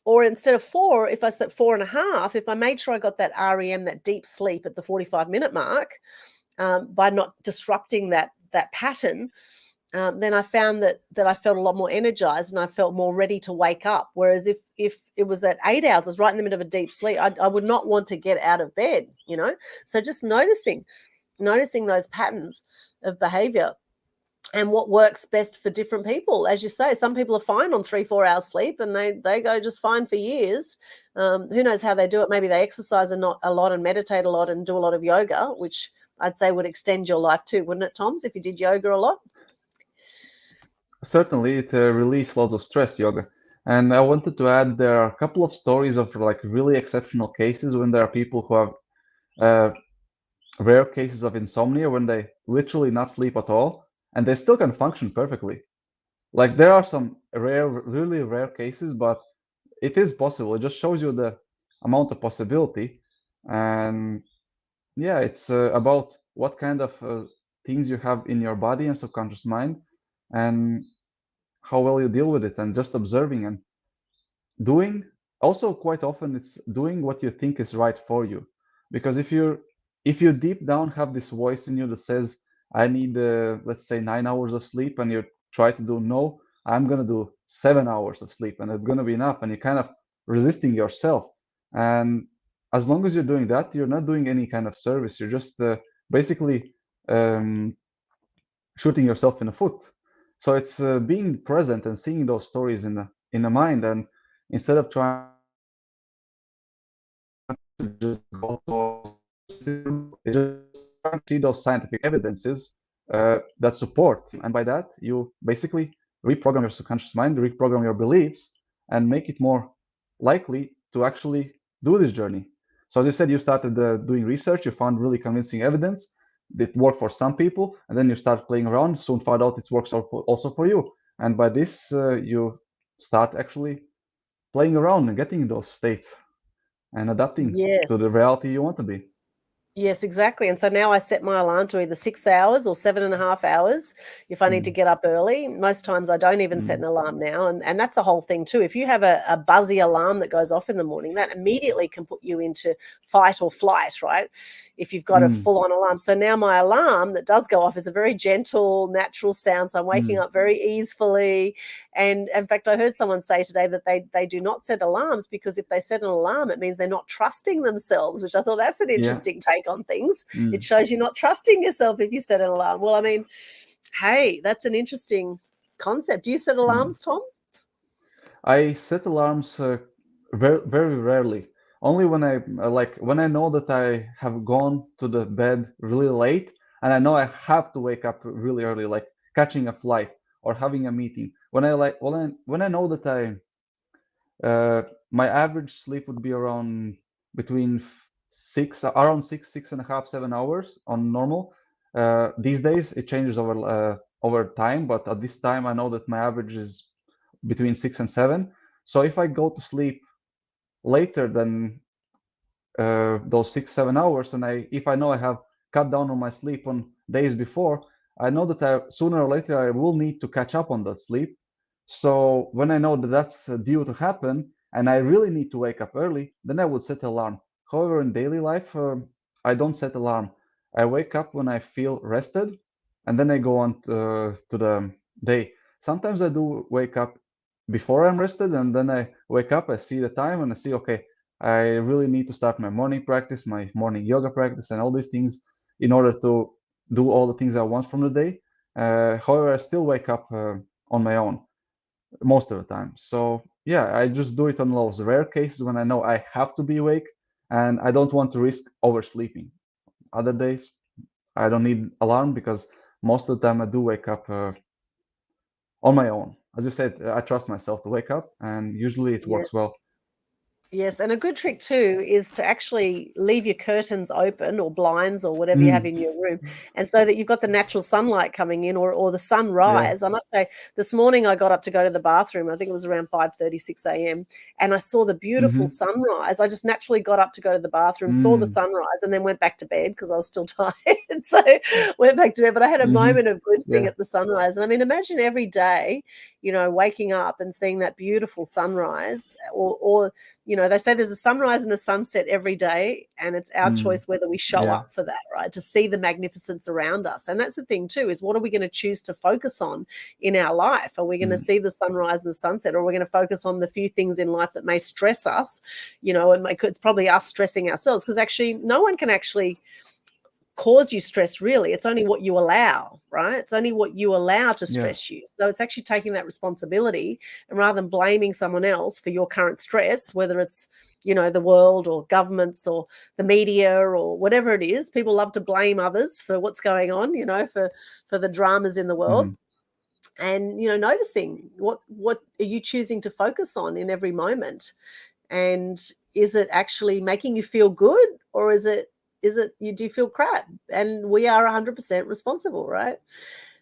Or instead of four, if I slept 4.5, if I made sure I got that REM, that deep sleep at the 45-minute mark, by not disrupting that pattern, then I found that I felt a lot more energized and I felt more ready to wake up. Whereas if it was at 8 hours, I was right in the middle of a deep sleep, I would not want to get out of bed. So just noticing those patterns of behavior and what works best for different people. As you say, some people are fine on 3-4 hours sleep and they go just fine for years. Who knows how they do it? Maybe they exercise a lot and meditate a lot and do a lot of yoga, which I'd say would extend your life too, wouldn't it, Toms, if you did yoga a lot? Certainly, it releases lots of stress, yoga. And I wanted to add there are a couple of stories of like really exceptional cases when there are people who have uh, rare cases of insomnia when they literally not sleep at all and they still can function perfectly. Like there are some rare, really rare cases, but it is possible. It just shows you the amount of possibility. And yeah, it's about what kind of things you have in your body and subconscious mind and how well you deal with it and just observing and doing. Also quite often it's doing what you think is right for you, because if you deep down have this voice in you that says I need let's say 9 hours of sleep, and you try to do no, I'm going to do 7 hours of sleep and it's going to be enough, and you're kind of resisting yourself. And as long as you're doing that, you're not doing any kind of service. You're just basically um, shooting yourself in the foot. So it's being present and seeing those stories in the mind, and instead of trying to just go to just trying to see those scientific evidences that support, and by that you basically reprogram your subconscious mind, reprogram your beliefs, and make it more likely to actually do this journey. So as you said, you started doing research, you found really convincing evidence that worked for some people, and then you start playing around, soon found out it works also for you. And by this, you start actually playing around and getting in those states and adapting to the Yes. reality you want to be. Yes, exactly. And so now I set my alarm to either 6 hours or 7.5 hours if I need to Mm, get up early. Most times I don't even set mm, an alarm now. And that's the whole thing too. If you have a buzzy alarm that goes off in the morning, that immediately can put you into fight or flight, right? If you've got a mm, full on alarm. So now my alarm that does go off is a very gentle, natural sound. So I'm waking mm. up very easily. And in fact, I heard someone say today that they do not set alarms because if they set an alarm, it means they're not trusting themselves, which I thought that's an Yeah. interesting take on things. It Mm, shows you're not trusting yourself if you set an alarm. Well, I mean, hey, that's an interesting concept. Do you set mm. alarms, Tom? I set alarms very, very rarely. Only when I like when I know that I have gone to the bed really late and I know I have to wake up really early, like catching a flight or having a meeting. When I know that I my average sleep would be around between around 6.5, 7 hours on normal. These days it changes over time, but at this time I know that my average is between 6 and 7. So if I go to sleep later than those 6, 7 hours, and if I know I have cut down on my sleep on days before, I know that sooner or later I will need to catch up on that sleep. So when I know that that's due to happen, and I really need to wake up early, then I would set alarm. However, in daily life, I don't set alarm. I wake up when I feel rested, and then I go on to the day. Sometimes I do wake up before I'm rested, and then I wake up, I see the time, and I see, okay, I really need to start my morning practice, my morning yoga practice, and all these things in order to do all the things I want from the day. However, I still wake up on my own most of the time. So yeah, I just do it on those rare cases when I know I have to be awake and I don't want to risk oversleeping. Other days, I don't need alarm because most of the time I do wake up on my own. As you said, I trust myself to wake up, and usually it Yeah. works well. Yes, and a good trick too is to actually leave your curtains open or blinds or whatever you have Mm, in your room, and so that you've got the natural sunlight coming in or the yeah. sunrise. I must say, this morning I got up to go to the bathroom. I think it was around 5:36 a.m. and I saw the beautiful Mm-hmm. sunrise. I just naturally got up to go to the bathroom, saw the Mm, sunrise, and then went back to bed because I was still tired. So went back to bed, but I had a mm-hmm. moment of glimpsing Yeah. at the sunrise. And I mean, imagine every day, waking up and seeing that beautiful sunrise or they say there's a sunrise and a sunset every day, and it's our Mm, choice whether we show yeah. up for that, right? To see the magnificence around us. And that's the thing, too, is what are we going to choose to focus on in our life? Are we going to Mm, see the sunrise and the sunset, or are we going to focus on the few things in life that may stress us? It's probably us stressing ourselves because actually, no one can actually cause you stress really. It's only what you allow, right? It's only what you allow to yeah. stress you. So it's actually taking that responsibility, and rather than blaming someone else for your current stress, whether it's the world or governments or the media or whatever it is, people love to blame others for what's going on, for the dramas in the world. Mm, And noticing what are you choosing to focus on in every moment, and is it actually making you feel good, or is it you do feel crap? And we are 100% responsible, right?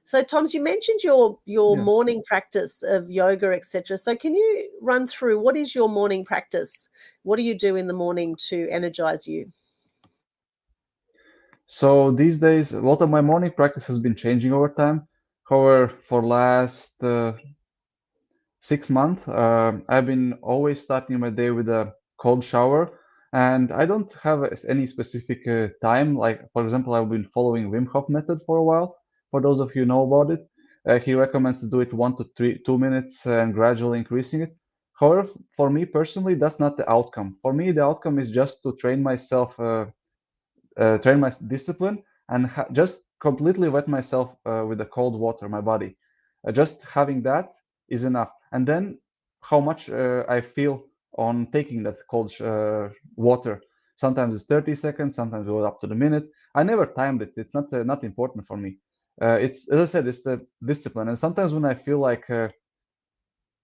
So Toms, you mentioned your yeah. morning practice of yoga, etc. So can you run through what is your morning practice? What do you do in the morning to energize you? So these days, a lot of my morning practice has been changing over time. However, for last 6 months, I've been always starting my day with a cold shower, and I don't have any specific time. Like, for example, I've been following Wim Hof method for a while. For those of you who know about it, he recommends to do it 1 to 2 minutes and gradually increasing it. However, for me personally, that's not the outcome. For me, the outcome is just to train my discipline and just completely wet myself with the cold water, my body. Just having that is enough. And then how much I feel on taking that cold water. Sometimes it's 30 seconds, sometimes we go up to the minute. I never timed it. It's not important for me. It's as I said, it's the discipline. And sometimes when I feel like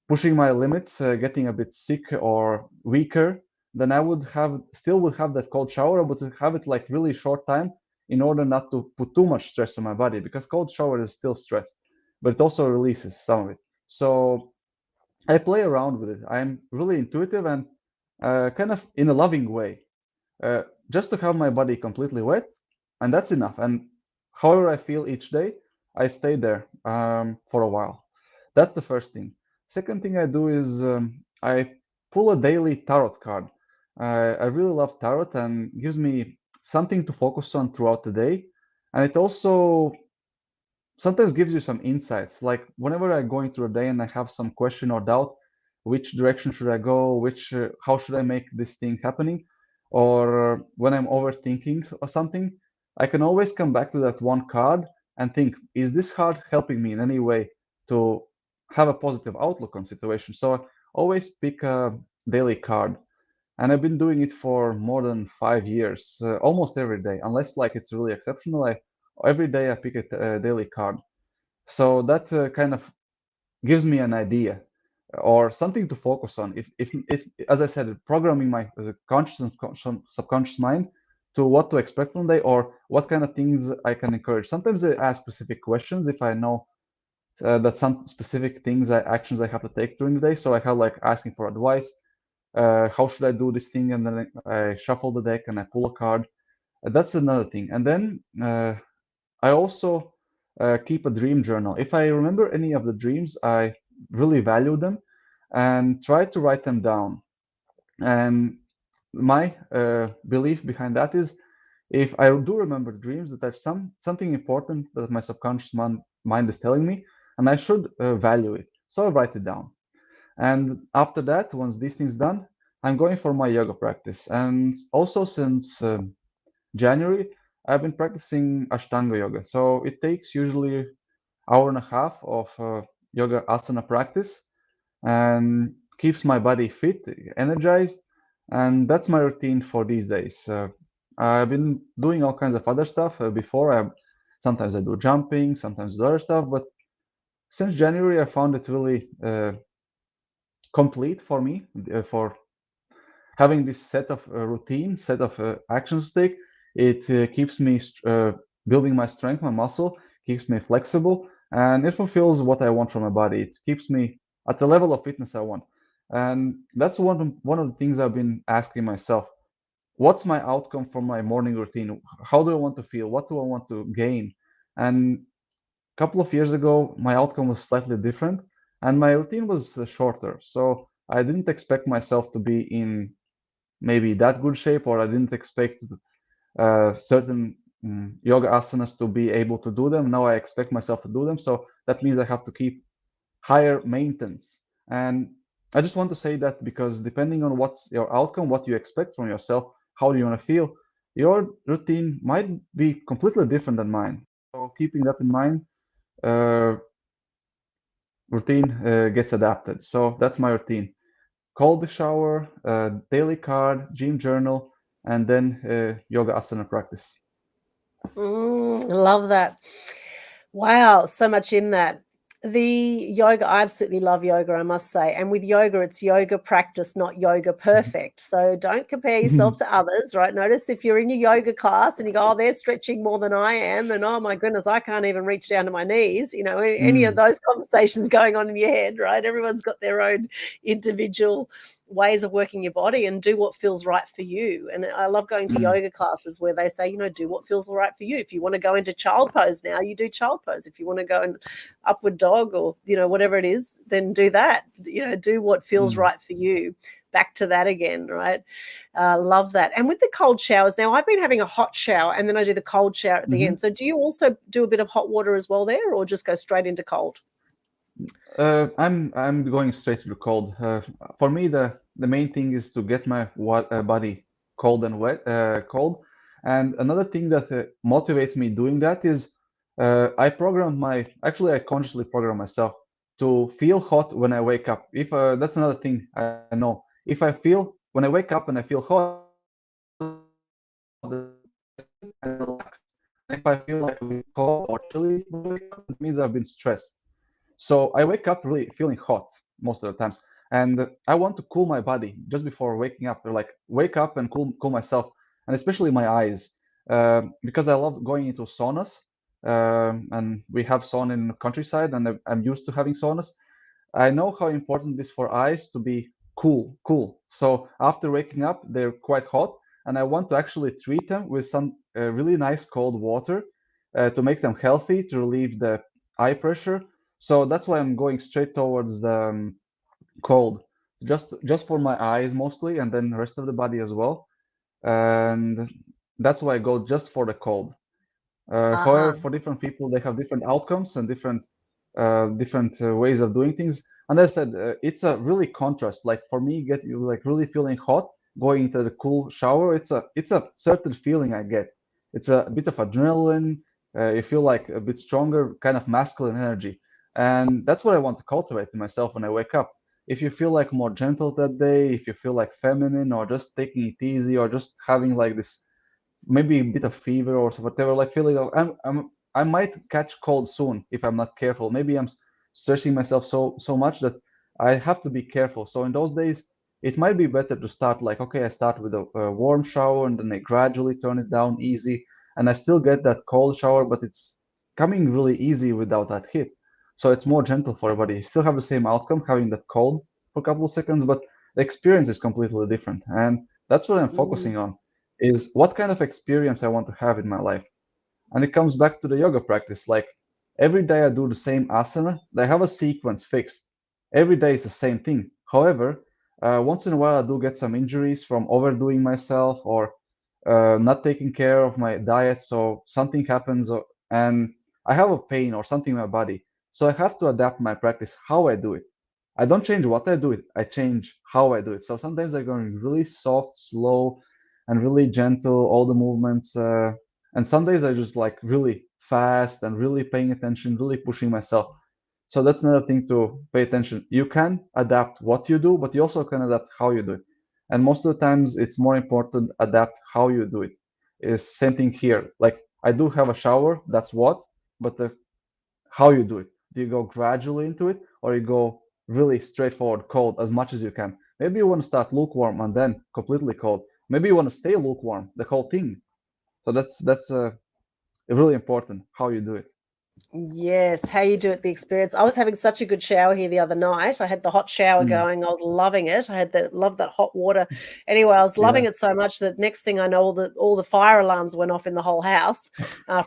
pushing my limits, getting a bit sick or weaker, then I would have that cold shower, but to have it like really short time in order not to put too much stress on my body because cold shower is still stress, but it also releases some of it. So I play around with it. I'm really intuitive and kind of in a loving way. just to have my body completely wet, and that's enough. And however I feel each day, I stay there for a while. That's the first thing. Second thing I do is I pull a daily tarot card. I really love tarot and gives me something to focus on throughout the day. And it also sometimes gives you some insights. Like whenever I go into a day and I have some question or doubt, which direction should I go? Which how should I make this thing happening? Or when I'm overthinking or something, I can always come back to that one card and think, is this card helping me in any way to have a positive outlook on situation? So I always pick a daily card. And I've been doing it for more than 5 years, almost every day, unless like it's really exceptional. Every day I pick a daily card. So that kind of gives me an idea or something to focus on. If as I said, programming my conscious and subconscious mind to what to expect from the day or what kind of things I can encourage. Sometimes I ask specific questions if I know that some specific actions I have to take during the day. So I have like asking for advice. How should I do this thing? And then I shuffle the deck and I pull a card. That's another thing. And then I also keep a dream journal. If I remember any of the dreams, I really value them and try to write them down. And my belief behind that is if I do remember dreams, that there's something important that my mind is telling me, and I should value it. So I write it down. And after that, once these things done, I'm going for my yoga practice. And also since January, I've been practicing Ashtanga yoga. So it takes usually hour and a half of yoga asana practice and keeps my body fit, energized, and that's my routine for these days. I've been doing all kinds of other stuff before. Sometimes I do jumping, sometimes do other stuff, but since January, I found it really complete for me for having this set of routine, set of actions to take. It keeps me building my strength, my muscle, keeps me flexible, and it fulfills what I want from my body. It keeps me at the level of fitness I want. And that's one of the things I've been asking myself. What's my outcome from my morning routine? How do I want to feel? What do I want to gain? And a couple of years ago, my outcome was slightly different, and my routine was shorter. So I didn't expect myself to be in maybe that good shape, or I didn't expect certain yoga asanas to be able to do them. Now I expect myself to do them. So that means I have to keep higher maintenance. And I just want to say that because depending on what's your outcome, what you expect from yourself, how do you want to feel, your routine might be completely different than mine. So keeping that in mind, uh, routine gets adapted. So that's my routine. Cold shower, daily card, gym journal, and then yoga asana practice. Love that. Wow, so much in that. The yoga, I absolutely love yoga, I must say. And with yoga, it's yoga practice, not yoga perfect. So don't compare yourself to others, right? Notice if you're in your yoga class and you go, oh, they're stretching more than I am. And oh my goodness, I can't even reach down to my knees. You know, any of Mm, those conversations going on in your head, right? Everyone's got their own individual ways of working your body and do what feels right for you. And I love going to mm, yoga classes where they say, you know, do what feels right for you. If you want to go into child pose now, you do child pose. If you want to go in upward dog or, you know, whatever it is, then do that. You know, do what feels mm, right for you. Back to that again, right? Love that. And with the cold showers, now I've been having a hot shower and then I do the cold shower at the hmm. end. So do you also do a bit of hot water as well there or just go straight into cold? I'm going straight to the cold. For me, the main thing is to get my body cold and cold. And another thing that motivates me doing that is I consciously program myself to feel hot when I wake up. If That's another thing I know. If I feel when I wake up and I feel hot, and relaxed. And if I feel like a bit cold or chilly when I wake up, it means I've been stressed. So I wake up really feeling hot most of the times, and I want to cool my body just before waking up. Or like wake up and cool myself, and especially my eyes, because I love going into saunas. And we have sauna in the countryside, and I'm used to having saunas. I know how important it is for eyes to be cool. So after waking up, they're quite hot, and I want to actually treat them with some really nice cold water to make them healthy, to relieve the eye pressure. So that's why I'm going straight towards the cold, just for my eyes mostly, and then the rest of the body as well. And that's why I go just for the cold. However, Uh-huh. for different people, they have different outcomes and different ways of doing things. And as I said, it's a really contrast. Like for me, get you like really feeling hot, going into the cool shower. It's a certain feeling I get. It's a bit of adrenaline. You feel like a bit stronger, kind of masculine energy, and that's what I want to cultivate in myself when I wake up. If you feel like more gentle that day, if you feel like feminine, or just taking it easy, or just having like this maybe a bit of fever or whatever, like feeling of I might catch cold soon if I'm not careful. Maybe I'm stressing myself so much that I have to be careful. So in those days, it might be better to start like, okay, I start with a warm shower and then I gradually turn it down easy, and I still get that cold shower, but it's coming really easy without that hit. So it's more gentle for everybody. You still have the same outcome, having that cold for a couple of seconds, but the experience is completely different. And that's what I'm Mm. focusing on is what kind of experience I want to have in my life. And it comes back to the yoga practice. Like every day I do the same asana, I have a sequence fixed. Every day is the same thing. However, once in a while I do get some injuries from overdoing myself or not taking care of my diet. So something happens and I have a pain or something in my body. So I have to adapt my practice, how I do it. I don't change what I do it, I change how I do it. So sometimes I'm going really soft, slow, and really gentle, all the movements. And some days I just like really fast and really paying attention, really pushing myself. So that's another thing to pay attention. You can adapt what you do, but you also can adapt how you do it. And most of the times it's more important adapt how you do it. Is same thing here. Like I do have a shower, that's what, but how you do it. Do you go gradually into it or you go really straightforward cold as much as you can? Maybe you want to start lukewarm and then completely cold. Maybe you want to stay lukewarm the whole thing. So that's really important how you do it. Yes, how you do it, the experience. I was having such a good shower here the other night. I had the hot shower Mm. going. I was loving it. I had that loved that hot water. Anyway, I was Yeah. loving it so much that next thing I know, all the fire alarms went off in the whole house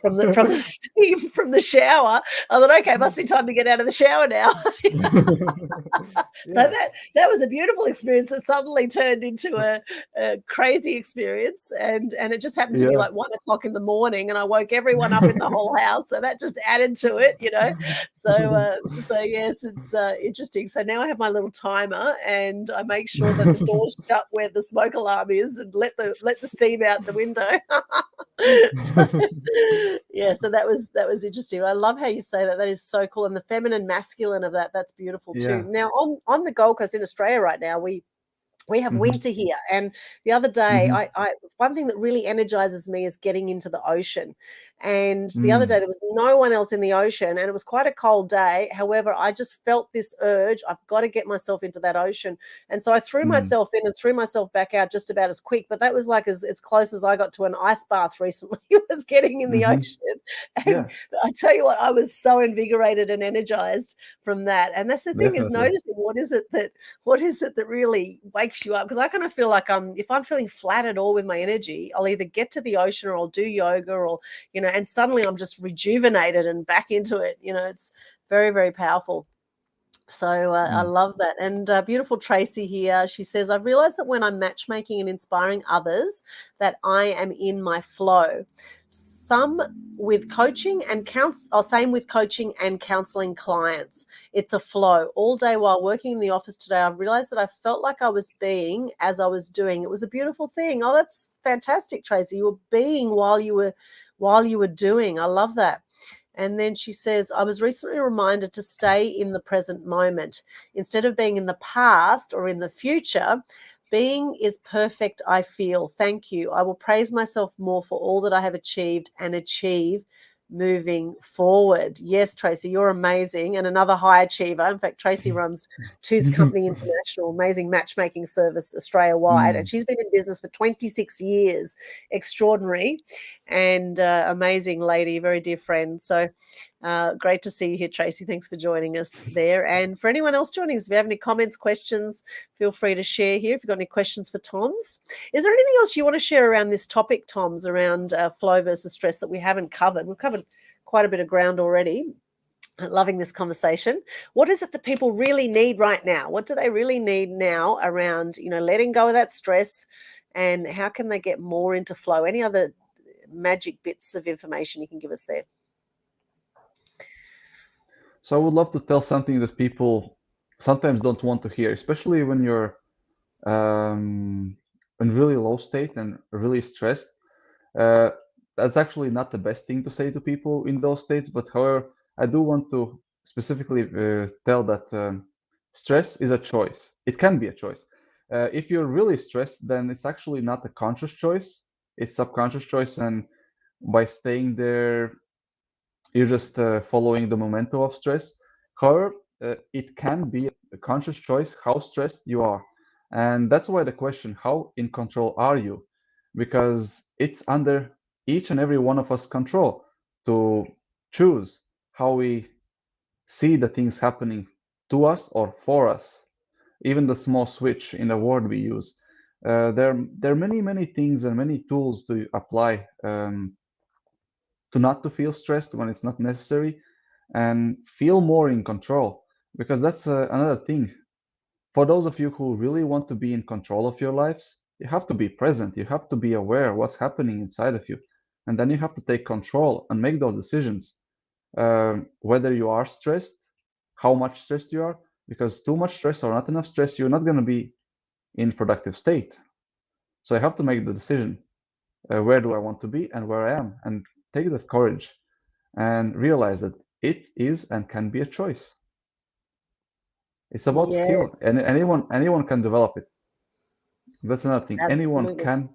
from the steam from the shower. I thought, okay, it must be time to get out of the shower now. So Yeah. that was a beautiful experience that suddenly turned into a crazy experience, and it just happened to be Yeah. like 1 o'clock in the morning, and I woke everyone up in the whole house, so that just added to it. So yes, it's interesting. So now I have my little timer, and I make sure that the door's shut where the smoke alarm is, and let the steam out the window. So yeah, so that was interesting. I love how you say that. That is so cool. And the feminine masculine of that's beautiful too. Yeah. Now on the Gold Coast in Australia right now, we have Hmm. winter here, and the other day Hmm. I one thing that really energizes me is getting into the ocean. And the other day Mm. there was no one else in the ocean, and it was quite a cold day. However, I just felt this urge, I've got to get myself into that ocean. And so I threw Mm. myself in and threw myself back out just about as quick, but that was like as close as I got to an ice bath recently was getting in the Hmm. ocean. And Yeah, I tell you what, I was so invigorated and energized from that. And that's the thing, is definitely. noticing what is it that really wakes you up? Because I kind of feel like if I'm feeling flat at all with my energy, I'll either get to the ocean or I'll do yoga or and suddenly I'm just rejuvenated and back into it. It's very, very powerful. So I Mm. love that. And beautiful Tracy here. She says, I've realized that when I'm matchmaking and inspiring others, that I am in my flow. Some with coaching and same with coaching and counseling clients. It's a flow. All day while working in the office today, I've realized that I felt like I was being as I was doing. It was a beautiful thing. Oh, that's fantastic, Tracy. You were being while you were doing. I love that. And then she says, I was recently reminded to stay in the present moment. Instead of being in the past or in the future, being is perfect, I feel. Thank you. I will praise myself more for all that I have achieved and achieve moving forward. Yes, Tracy, you're amazing. And another high achiever. In fact, Tracy runs Two's Company International, amazing matchmaking service Australia wide. And Mm. she's been in business for 26 years. Extraordinary and amazing lady, very dear friend. So Great to see you here, Tracy. Thanks for joining us there. And for anyone else joining us, if you have any comments, questions, feel free to share here. If you've got any questions for Toms, is there anything else you want to share around this topic, Toms, around flow versus stress that we haven't covered? We've covered quite a bit of ground already. Loving this conversation. What is it that people really need right now? What do they really need now around, letting go of that stress, and how can they get more into flow? Any other magic bits of information you can give us there? So I would love to tell something that people sometimes don't want to hear, especially when you're in really low state and really stressed. Uh, that's actually not the best thing to say to people in those states, but however, I do want to specifically tell that stress is a choice. It can be a choice. If you're really stressed, then it's actually not a conscious choice, it's subconscious choice, and by staying there, you're just following the momentum of stress. However, it can be a conscious choice how stressed you are. And that's why the question, how in control are you? Because it's under each and every one of us control to choose how we see the things happening to us or for us. Even the small switch in the word we use. There are many things and many tools to apply to not to feel stressed when it's not necessary and feel more in control, because that's another thing. For those of you who really want to be in control of your lives, you have to be present, you have to be aware what's happening inside of you, and then you have to take control and make those decisions, whether you are stressed, how much stressed you are, because too much stress or not enough stress, you're not going to be in productive state. So I have to make the decision, where do I want to be and where I am, and take that courage and realize that it is and can be a choice. It's about skill, Yes, and anyone can develop it. That's another thing. Anyone absolutely.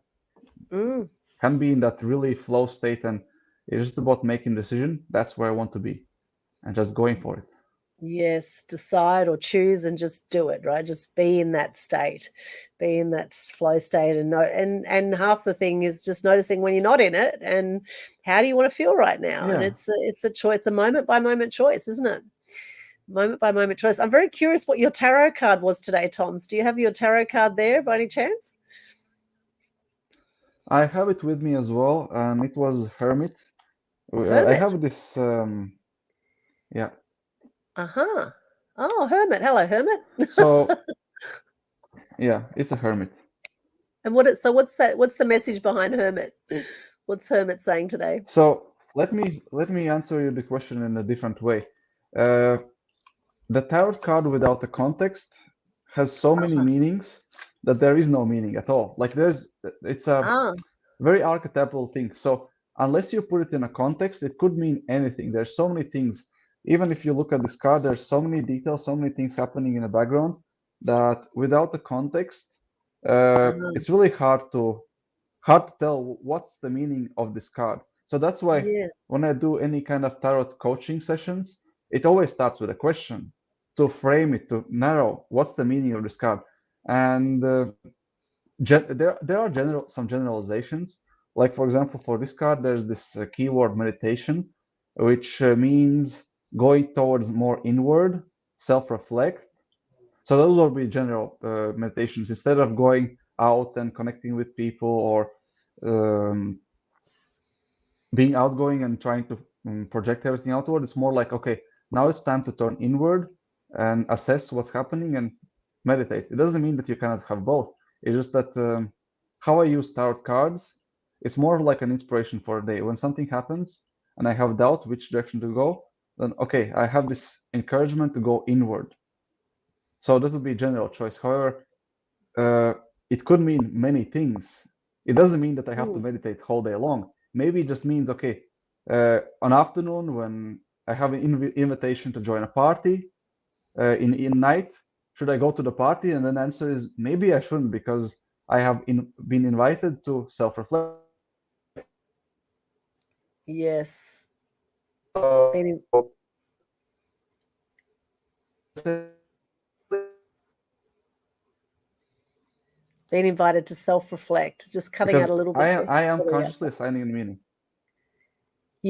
Mm. can be in that really flow state, and it's just about making a decision. That's where I want to be, and just going for it. Yes, decide or choose and just do it, right? Just be in that state, be in that flow state, and and half the thing is just noticing when you're not in it, and how do you want to feel right now? And Yeah, it's a choice, a moment by moment choice, isn't it? Moment by moment choice. I'm very curious what your tarot card was today, Toms. Do you have your tarot card there by any chance? I have it with me as well, and it was Hermit. I Hermit. have this. Yeah. Uh-huh. Oh, Hermit. Hello, Hermit. So yeah, it's a Hermit. And what's the message behind Hermit? What's Hermit saying today? So let me answer you the question in a different way. Uh, the tarot card without the context has so many Uh-huh. meanings that there is no meaning at all. Like it's a Ah, very archetypal thing. So unless you put it in a context, it could mean anything. There's so many things. Even if you look at this card, there's so many details, so many things happening in the background that without the context, ah, it's really hard to tell what's the meaning of this card. So that's why yes. when I do any kind of tarot coaching sessions, it always starts with a question to frame it, to narrow what's the meaning of this card. And there are some generalizations. Like for example, for this card, there's this keyword meditation, which means going towards more inward, self-reflect. So those will be general meditations instead of going out and connecting with people or um, being outgoing and trying to project everything outward. It's more like, okay, now it's time to turn inward and assess what's happening and meditate. It doesn't mean that you cannot have both. It's just that how I use tarot cards, it's more like an inspiration for a day. When something happens and I have doubt which direction to go, then okay, I have this encouragement to go inward. So that would be a general choice. However, uh, it could mean many things. It doesn't mean that I have to Mm, meditate whole day long. Maybe it just means, okay, an afternoon when I have an invitation to join a party, in night, should I go to the party? And then the answer is maybe I shouldn't because I have been invited to self-reflect. yes. So Being being invited to self-reflect, just cutting out because a little bit I there. I am There we go. consciously assigning a meaning.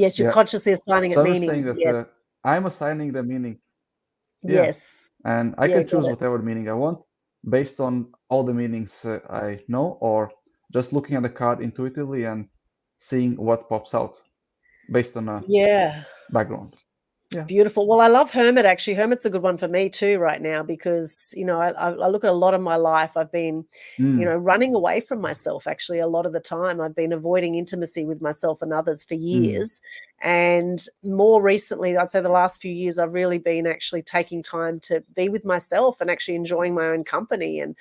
Yes, you're Yeah. consciously assigning So it I was saying meaning. that Yes. I'm assigning the meaning. Yeah. Yes. And I Yeah, can got choose it. whatever meaning I want based on all the meanings I know, or just looking at the card intuitively and seeing what pops out based on a Yeah. background. Yeah. Beautiful. Well, I love Hermit actually. Hermit's a good one for me too right now because, I look at a lot of my life. I've been, Mm, running away from myself actually a lot of the time. I've been avoiding intimacy with myself and others for mm, years. And more recently, I'd say the last few years, I've really been actually taking time to be with myself and actually enjoying my own company and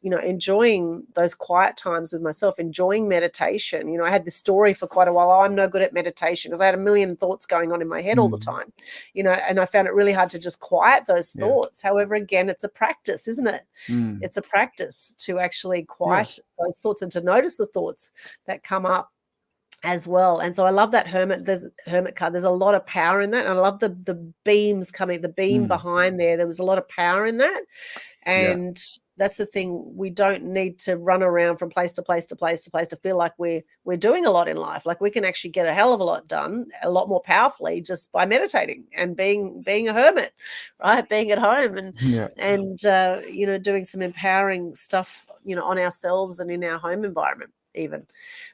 enjoying those quiet times with myself, enjoying meditation. I had this story for quite a while. Oh, I'm no good at meditation because I had a million thoughts going on in my head all the mm, time, and I found it really hard to just quiet those yeah. thoughts. However, again, it's a practice, isn't it? Mm, It's a practice to actually yeah. quiet those thoughts and to notice the thoughts that come up as well. And so I love that hermit card. There's a lot of power in that. And I love the beams coming, the beam Mm, behind there. There was a lot of power in that. yeah. And that's the thing. We don't need to run around from place to place to place to place to feel like we're doing a lot in life. Like we can actually get a hell of a lot done a lot more powerfully just by meditating and being a hermit, right? Being at home Yeah. and doing some empowering stuff, on ourselves and in our home environment even.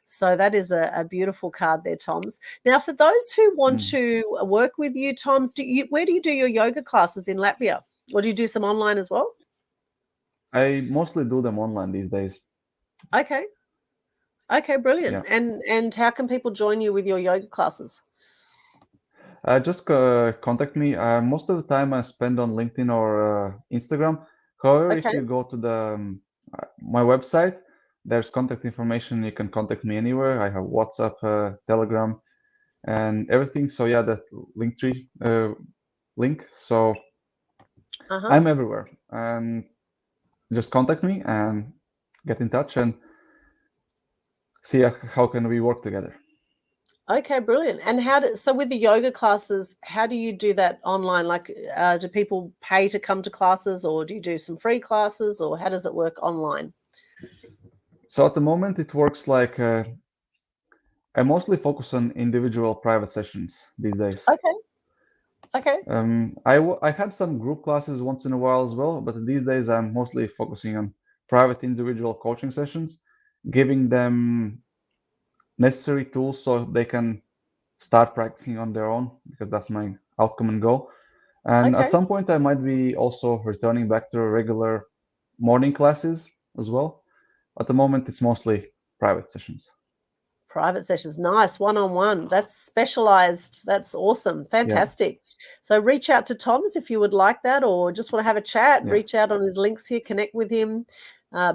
So that is a beautiful card there, Toms. Now, for those who want Mm. to work with you, Toms, where do you do your yoga classes in Latvia? Or do you do some online as well? I mostly do them online these days. Okay. Okay, brilliant. Yeah. And how can people join you with your yoga classes? Just contact me. Most of the time I spend on LinkedIn or Instagram. However, if Okay. you go to my website, there's contact information. You can contact me anywhere. I have WhatsApp, Telegram, and everything. So yeah, that Linktree link. So Uh-huh. I'm everywhere. And just contact me and get in touch and see how can we work together. Okay, brilliant. And so with the yoga classes, how do you do that online? Like, do people pay to come to classes or do you do some free classes or how does it work online? So at the moment, it works like I mostly focus on individual private sessions these days. Okay. Okay. I had some group classes once in a while as well, but these days I'm mostly focusing on private individual coaching sessions, giving them necessary tools so they can start practicing on their own, because that's my outcome and goal. And at Okay. some point, I might be also returning back to regular morning classes as well. At the moment, it's mostly private sessions. Private sessions. Nice. One-on-one. That's specialized. That's awesome. Yeah, Fantastic. So reach out to Tom's if you would like that or just want to have a chat. yeah. Reach out on his links here. Connect with him.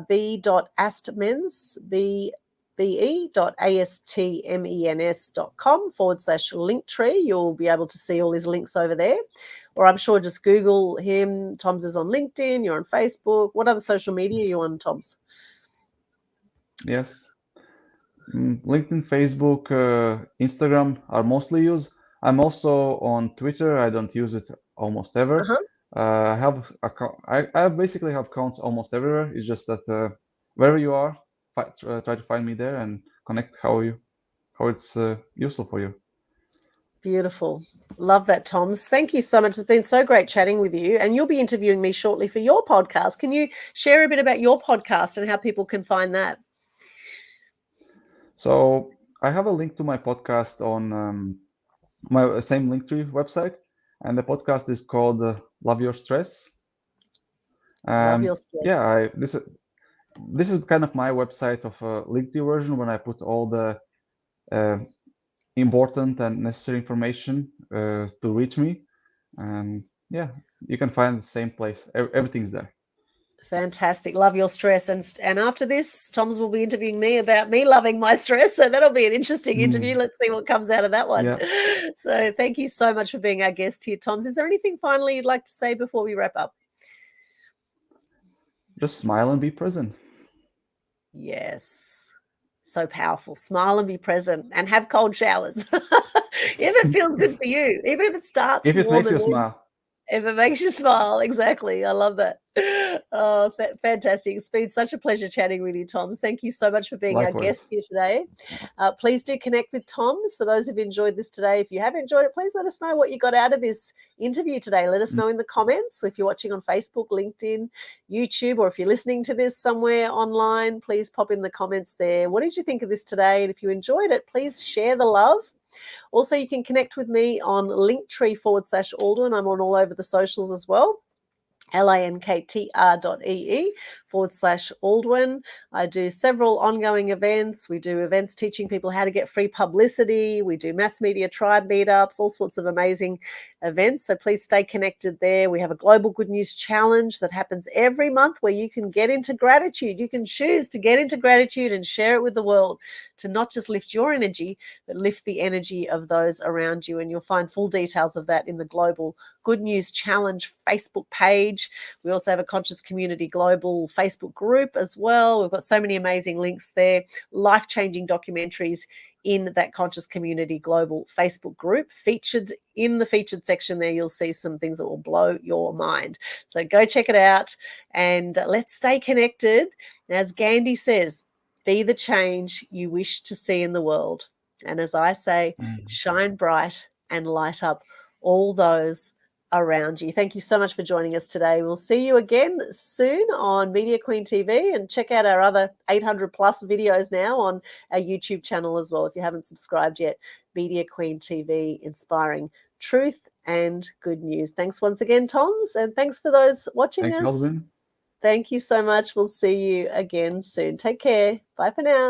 b.astmens, be.astmens.com/linktree. You'll be able to see all his links over there. Or I'm sure just Google him. Tom's is on LinkedIn. You're on Facebook. What other social media are you on, Tom's? Yes. LinkedIn, Facebook, Instagram are mostly used. I'm also on Twitter. I don't use it almost ever. Uh-huh. I basically have accounts almost everywhere. It's just that wherever you are, try to find me there and connect how it's useful for you. Beautiful. Love that, Toms. Thank you so much. It's been so great chatting with you. And you'll be interviewing me shortly for your podcast. Can you share a bit about your podcast and how people can find that? So I have a link to my podcast on my same Linktree website, and the podcast is called "Love Your Stress." Love And your yeah, stress. this is kind of my website of a Linktree version when I put all the uh, important and necessary information to reach me. And yeah, you can find the same place. Everything's there. Fantastic. Love your stress. And after this, Toms will be interviewing me about me loving my stress. So that'll be an interesting interview. Mm, Let's see what comes out of that one. yeah, So thank you so much for being our guest here, Toms. Is there anything finally you'd like to say before we wrap up? just smile and be present. Yes. So powerful. Smile and be present and have cold showers. If it feels good for you, even if it starts If it warm makes and you then smile. if it makes you smile. Exactly. I love that. Oh, fantastic. It's been such a pleasure chatting with you, Toms. Thank you so much for being our guest Likewise. here today. Please do connect with Toms. For those who've enjoyed this today, if you have enjoyed it, please let us know what you got out of this interview today. Let us Mm, know in the comments. If you're watching on Facebook, LinkedIn, YouTube, or if you're listening to this somewhere online, please pop in the comments there. What did you think of this today? And if you enjoyed it, please share the love. Also, you can connect with me on linktree/Aldwyn. I'm on all over the socials as well. linktr.ee/Aldwyn. I do several ongoing events. We do events teaching people how to get free publicity. We do mass media tribe meetups, all sorts of amazing events. So please stay connected there. We have a global good news challenge that happens every month where you can get into gratitude. You can choose to get into gratitude and share it with the world to not just lift your energy, but lift the energy of those around you. And you'll find full details of that in the Global Good News Challenge Facebook page. We also have a Conscious Community Global Facebook group as well. We've got so many amazing links there, life-changing documentaries in that Conscious Community Global Facebook group. Featured in the featured section there, you'll see some things that will blow your mind. So go check it out and let's stay connected. As Gandhi says, be the change you wish to see in the world. And as I say, mm. shine bright and light up all those around you. Thank you so much for joining us today. We'll see you again soon on Media Queen TV, and check out our other 800 plus videos now on our YouTube channel as well if you haven't subscribed yet. Media Queen TV, inspiring truth and good news. Thanks once again, Toms, and thanks for those watching Thank you, us. Aldwyn. Thank you so much. We'll see you again soon. Take care. Bye for now.